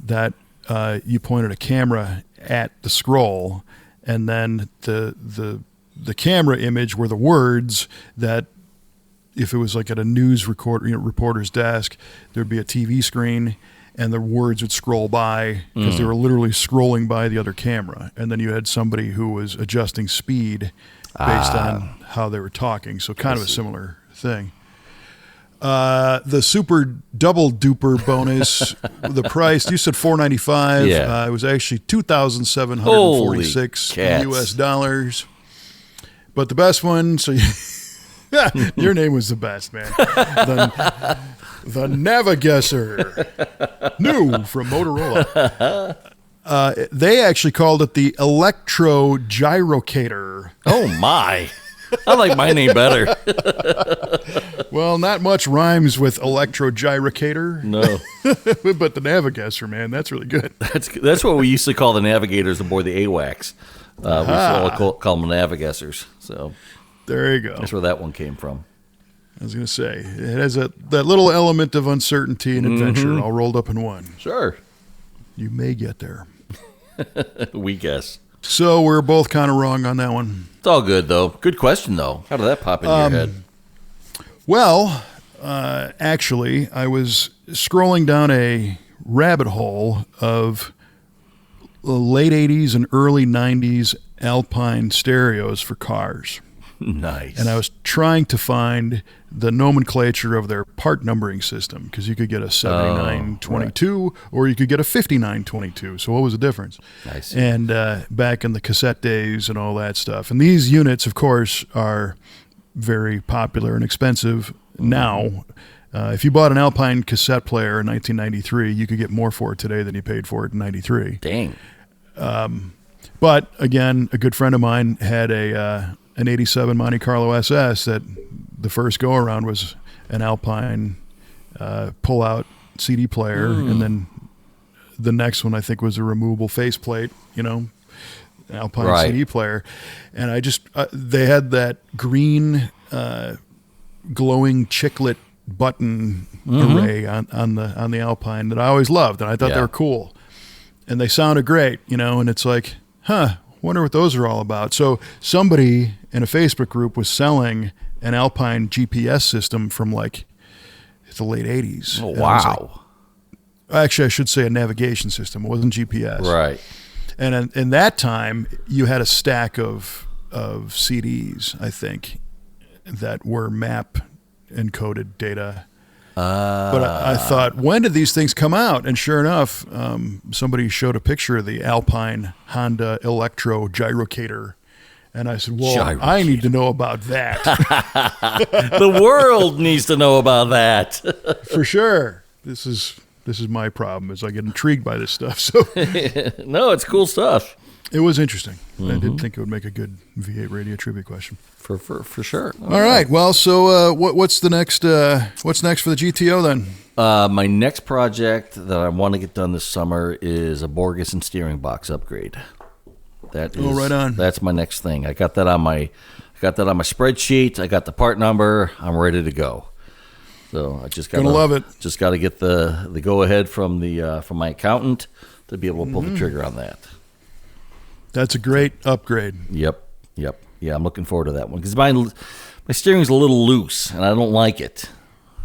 S1: that you pointed a camera at the scroll, and then the camera image were the words that, if it was like at a news reporter's desk, there'd be a TV screen, and the words would scroll by because they were literally scrolling by the other camera, and then you had somebody who was adjusting speed based on how they were talking. So kind of a similar thing. The super double duper bonus, the price, you said $495.
S2: Yeah.
S1: It was actually $2,746 US dollars. But the best one, so your name was the best, man. The Navigesser, new from Motorola. They actually called it the Electro Gyrocator.
S2: Oh my! I like my name better.
S1: Well, not much rhymes with Electro Gyrocator.
S2: No,
S1: but the Navigesser, man, that's really good.
S2: That's what we used to call the navigators aboard the AWACS. We used to call them Navigessers. So
S1: there you go.
S2: That's where that one came from.
S1: I was going to say, it has that little element of uncertainty and adventure all rolled up in one.
S2: Sure.
S1: You may get there.
S2: We guess.
S1: So we're both kind of wrong on that one.
S2: It's all good, though. Good question, though. How did that pop into your head?
S1: Well, actually, I was scrolling down a rabbit hole of late 80s and early 90s Alpine stereos for cars.
S2: Nice.
S1: And I was trying to find the nomenclature of their part numbering system, because you could get a 7922 or you could get a 5922. So what was the difference?
S2: I see.
S1: And back in the cassette days and all that stuff. And these units, of course, are very popular and expensive now. If you bought an Alpine cassette player in 1993, you could get more for it today than you paid for it in 93.
S2: Dang.
S1: But again, a good friend of mine had an 87 Monte Carlo SS that the first go around was an Alpine pull-out CD player, and then the next one I think was a removable faceplate, an Alpine CD player. And I just they had that green glowing chiclet button array on the Alpine that I always loved, and I thought they were cool, and they sounded great, and it's like, wonder what those are all about. So somebody in a Facebook group was selling an Alpine GPS system from like the late 80s.
S2: Oh, wow.
S1: Actually, I should say a navigation system. It wasn't GPS.
S2: Right.
S1: And in that time, you had a stack of CDs, I think, that were map encoded data. But I thought, when did these things come out? And sure enough, somebody showed a picture of the Alpine Honda Electro gyrocator. And I said, well, I need to know about that.
S2: The world needs to know about that.
S1: For sure. This is my problem, is I get intrigued by this stuff. So
S2: no, it's cool stuff.
S1: It was interesting. I did think it would make a good V8 radio trivia question.
S2: For sure.
S1: All right. Well, so what's next for the GTO then?
S2: My next project that I want to get done this summer is a Borges and steering box upgrade. That is,
S1: right on.
S2: That's my next thing. I got that on my spreadsheet. I got the part number. I'm ready to go. So I just got
S1: gonna love it.
S2: Just got to get the go ahead from my accountant to be able to pull the trigger on that.
S1: That's a great upgrade.
S2: Yep. Yeah, I'm looking forward to that one because my steering's a little loose and I don't like it.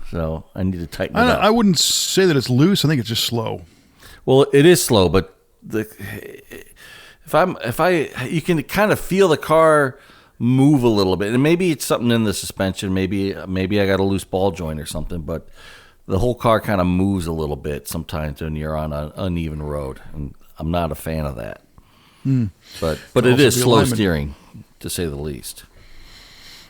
S2: So I need to tighten it up.
S1: I wouldn't say that it's loose. I think it's just slow.
S2: Well, it is slow, but you can kind of feel the car move a little bit, and maybe it's something in the suspension. Maybe I got a loose ball joint or something, but the whole car kind of moves a little bit sometimes when you're on an uneven road, and I'm not a fan of that. But it is slow alignment. Steering, to say the least.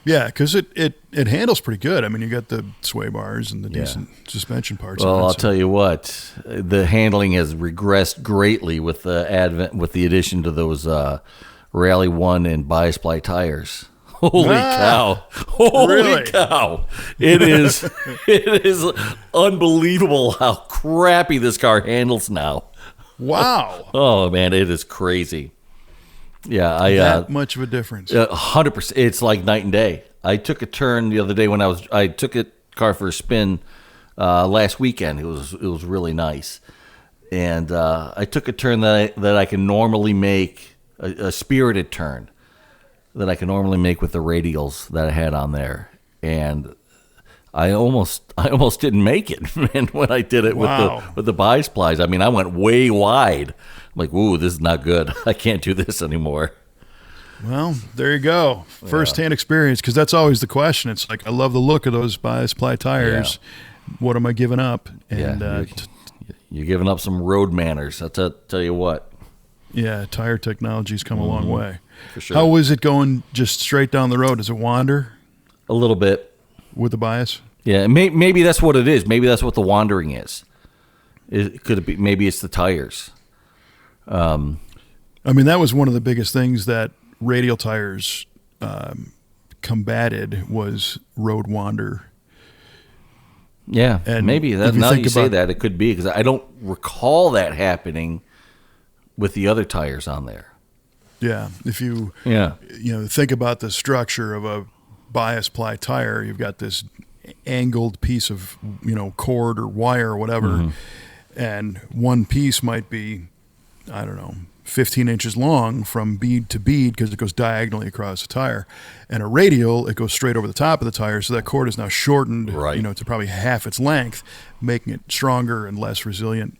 S1: Yeah, because it handles pretty good. I mean, you got the sway bars and the decent suspension parts.
S2: Well, I'll tell you what, the handling has regressed greatly with the addition to those Rally 1 and bias ply tires. Holy cow! Holy cow! It is unbelievable how crappy this car handles now.
S1: Wow!
S2: Oh man, it is crazy. Yeah,
S1: that much of a difference.
S2: 100%. It's like night and day. I took a turn the other day when I took a car for a spin last weekend. It was really nice, and I took a turn that I can normally make a spirited turn that I can normally make with the radials that I had on there, and I almost didn't make it, man, when I did it with the bias plies. I mean, I went way wide. I'm like, ooh, this is not good. I can't do this anymore.
S1: Well, there you go. First-hand experience, because that's always the question. It's like, I love the look of those bias ply tires. Yeah. What am I giving up? And
S2: you're giving up some road manners. I'll tell you what.
S1: Yeah, tire technology's come a long way.
S2: For sure.
S1: How is it going just straight down the road? Does it wander?
S2: A little bit.
S1: With the bias?
S2: Yeah, maybe that's what it is. Maybe that's what the wandering is. Could it be? Maybe it's the tires.
S1: I mean, that was one of the biggest things that radial tires combated was road wander.
S2: Yeah,
S1: and
S2: maybe that. Now that you say that, it could be, because I don't recall that happening with the other tires on there.
S1: Yeah, if you think about the structure of a bias ply tire, you've got this angled piece of cord or wire or whatever, and one piece might be, I don't know, 15 inches long from bead to bead because it goes diagonally across the tire. And a radial, it goes straight over the top of the tire, so that cord is now shortened to probably half its length, making it stronger and less resilient,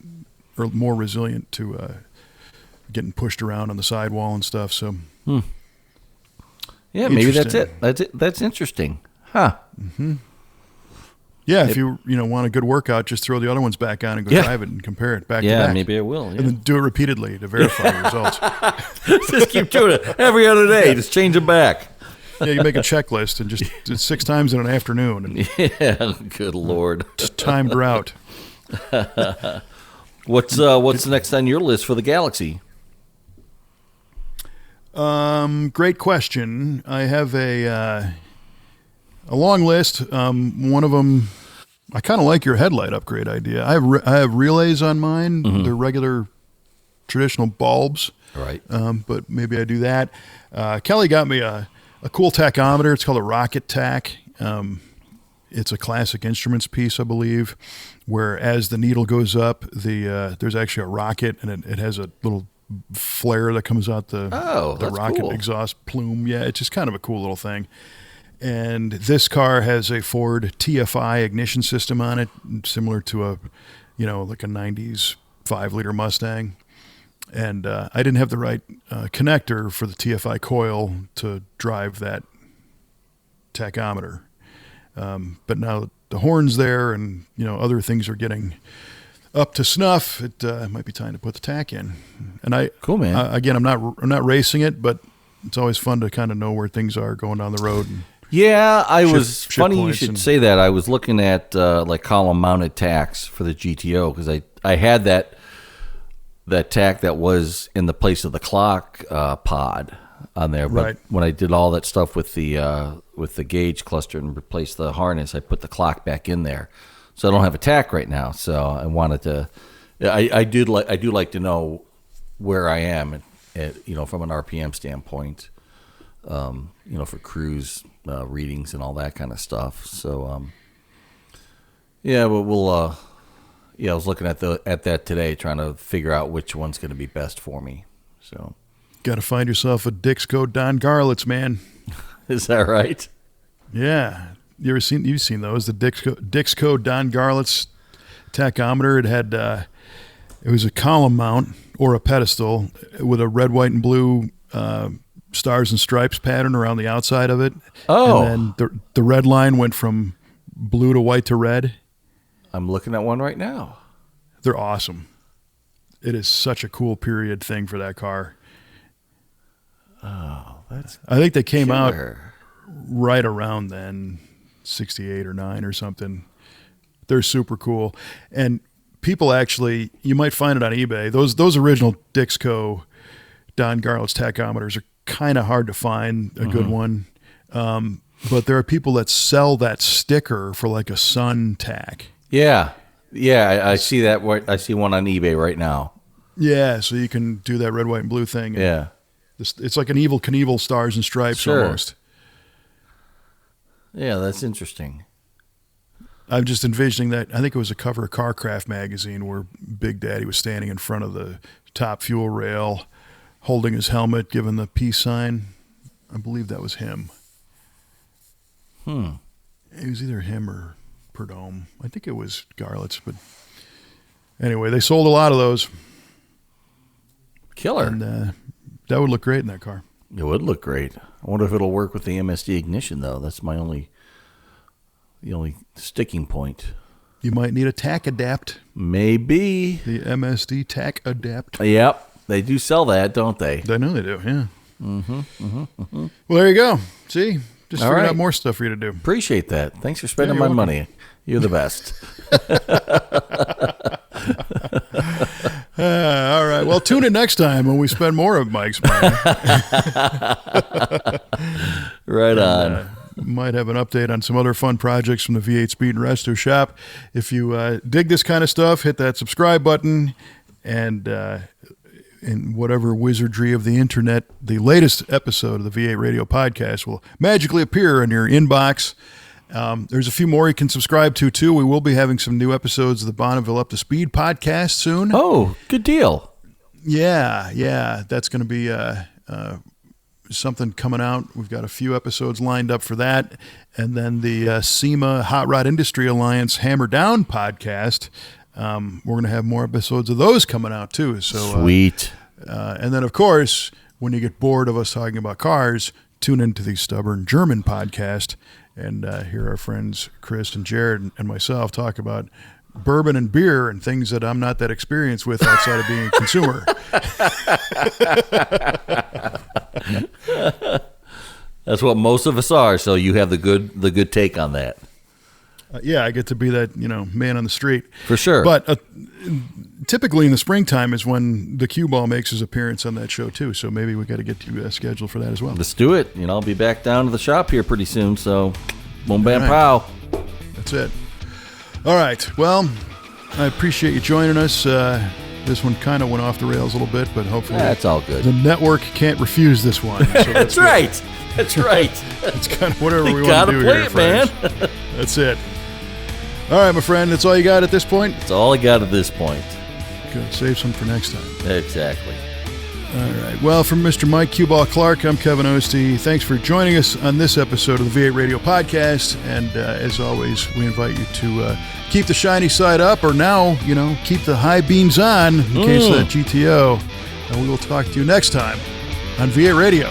S1: or more resilient to getting pushed around on the sidewall and stuff. So
S2: Yeah, maybe that's it. That's interesting. Huh.
S1: Yeah, if you want a good workout, just throw the other ones back on and go drive it and compare it back to back.
S2: Yeah, maybe I will. Yeah.
S1: And then do it repeatedly to verify the results.
S2: Just keep doing it every other day. Just change them back.
S1: Yeah, you make a checklist and just do it 6 times in an afternoon. And
S2: Yeah, good Lord.
S1: it's timed route.
S2: What's next on your list for the Galaxie?
S1: Great question. I have a long list. One of them, I kind of like your headlight upgrade idea. I have relays on mine. They're regular, traditional bulbs.
S2: Right.
S1: But maybe I do that. Kelly got me a cool tachometer. It's called a Rocket Tach. It's a Classic Instruments piece, I believe, where as the needle goes up, there's actually a rocket, and it has a little flare that comes out the rocket
S2: cool.
S1: exhaust plume. Yeah, it's just kind of a cool little thing. And this car has a Ford TFI ignition system on it, similar to like a 90s 5-liter Mustang. And I didn't have the right connector for the TFI coil to drive that tachometer. But now the horn's there and, other things are getting up to snuff. It might be time to put the tach in. And
S2: cool, man.
S1: Again, I'm not racing it, but it's always fun to kind of know where things are going down the road. And
S2: yeah, funny you should say that. I was looking at like column mounted tachs for the GTO because I had that tach that was in the place of the clock pod on there. But when I did all that stuff with the gauge cluster and replaced the harness, I put the clock back in there. So I don't have a tach right now. So I wanted to. I do like to know where I am, from an RPM standpoint. For cruise readings and all that kind of stuff. So I was looking at that today, trying to figure out which one's going to be best for me. So,
S1: got to find yourself a Dixco Don Garlits, man.
S2: Is that right?
S1: Yeah, you've seen those, the Dixco Don Garlits tachometer. It had it was a column mount or a pedestal with a red, white, and blue stars and stripes pattern around the outside of it.
S2: Oh,
S1: and then the red line went from blue to white to red.
S2: I'm looking at one right now.
S1: They're awesome. It is such a cool period thing for that car.
S2: Oh,
S1: I think they came out
S2: killer.
S1: Right around then, 68 or 9 or something. They're super cool. And people actually, you might find it on eBay. Those original Dixco Don Garlits tachometers are kind of hard to find a good one. But there are people that sell that sticker for like a sun tach.
S2: Yeah. I see that. I see one on eBay right now.
S1: Yeah, so you can do that red, white, and blue thing.
S2: Yeah.
S1: It's like an Evel Knievel stars and stripes almost.
S2: Yeah, that's interesting.
S1: I'm just envisioning that. I think it was a cover of CarCraft magazine where Big Daddy was standing in front of the top fuel rail, holding his helmet, giving the peace sign. I believe that was him. It was either him or Perdome. I think it was Garlits, but anyway, they sold a lot of those.
S2: Killer.
S1: And that would look great in that car.
S2: It would look great. I wonder if it'll work with the MSD ignition, though. That's the only sticking point.
S1: You might need a tach adapt.
S2: Maybe.
S1: The MSD tach adapt.
S2: Yep. They do sell that, don't they?
S1: I know they do, yeah. Well, there you go. See? Just figured out more stuff for you to do.
S2: Appreciate that. Thanks for spending my money. You're the best.
S1: All right. Well, tune in next time when we spend more of Mike's money.
S2: Right on.
S1: Might have an update on some other fun projects from the V8 Speed and Resto shop. If you dig this kind of stuff, hit that subscribe button, and in whatever wizardry of the internet, the latest episode of the V8 Radio Podcast will magically appear in your inbox. There's a few more you can subscribe to, too. We will be having some new episodes of the Bonneville Up to Speed podcast soon.
S2: Oh, good deal.
S1: Yeah. That's going to be something coming out. We've got a few episodes lined up for that. And then the SEMA Hot Rod Industry Alliance Hammer Down podcast. We're going to have more episodes of those coming out, too. So
S2: sweet.
S1: And then, of course, when you get bored of us talking about cars, tune into the Stubborn German podcast and hear our friends Chris and Jared and myself talk about bourbon and beer and things that I'm not that experienced with outside of being a consumer.
S2: That's what most of us are. So you have the good take on that.
S1: Yeah, I get to be that, man on the street.
S2: For sure.
S1: But typically in the springtime is when the cue ball makes his appearance on that show too. So maybe we got to get you scheduled for that as well.
S2: Let's do it. I'll be back down to the shop here pretty soon. So boom, bam, pow.
S1: That's it. All right. Well, I appreciate you joining us. This one kind of went off the rails a little bit, but hopefully
S2: that's all good.
S1: The network can't refuse this one. So
S2: that's right. That's right.
S1: It's kind of whatever we want to do here,
S2: man.
S1: That's it. All right, my friend. That's all you got at this point?
S2: That's all I got at this point.
S1: Good. Save some for next time.
S2: Exactly.
S1: All right. Well, from Mr. Mike Q-Ball Clarke, I'm Kevin Oeste. Thanks for joining us on this episode of the V8 Radio Podcast. And as always, we invite you to keep the shiny side up, or now, keep the high beams on in case of that GTO. And we will talk to you next time on V8 Radio.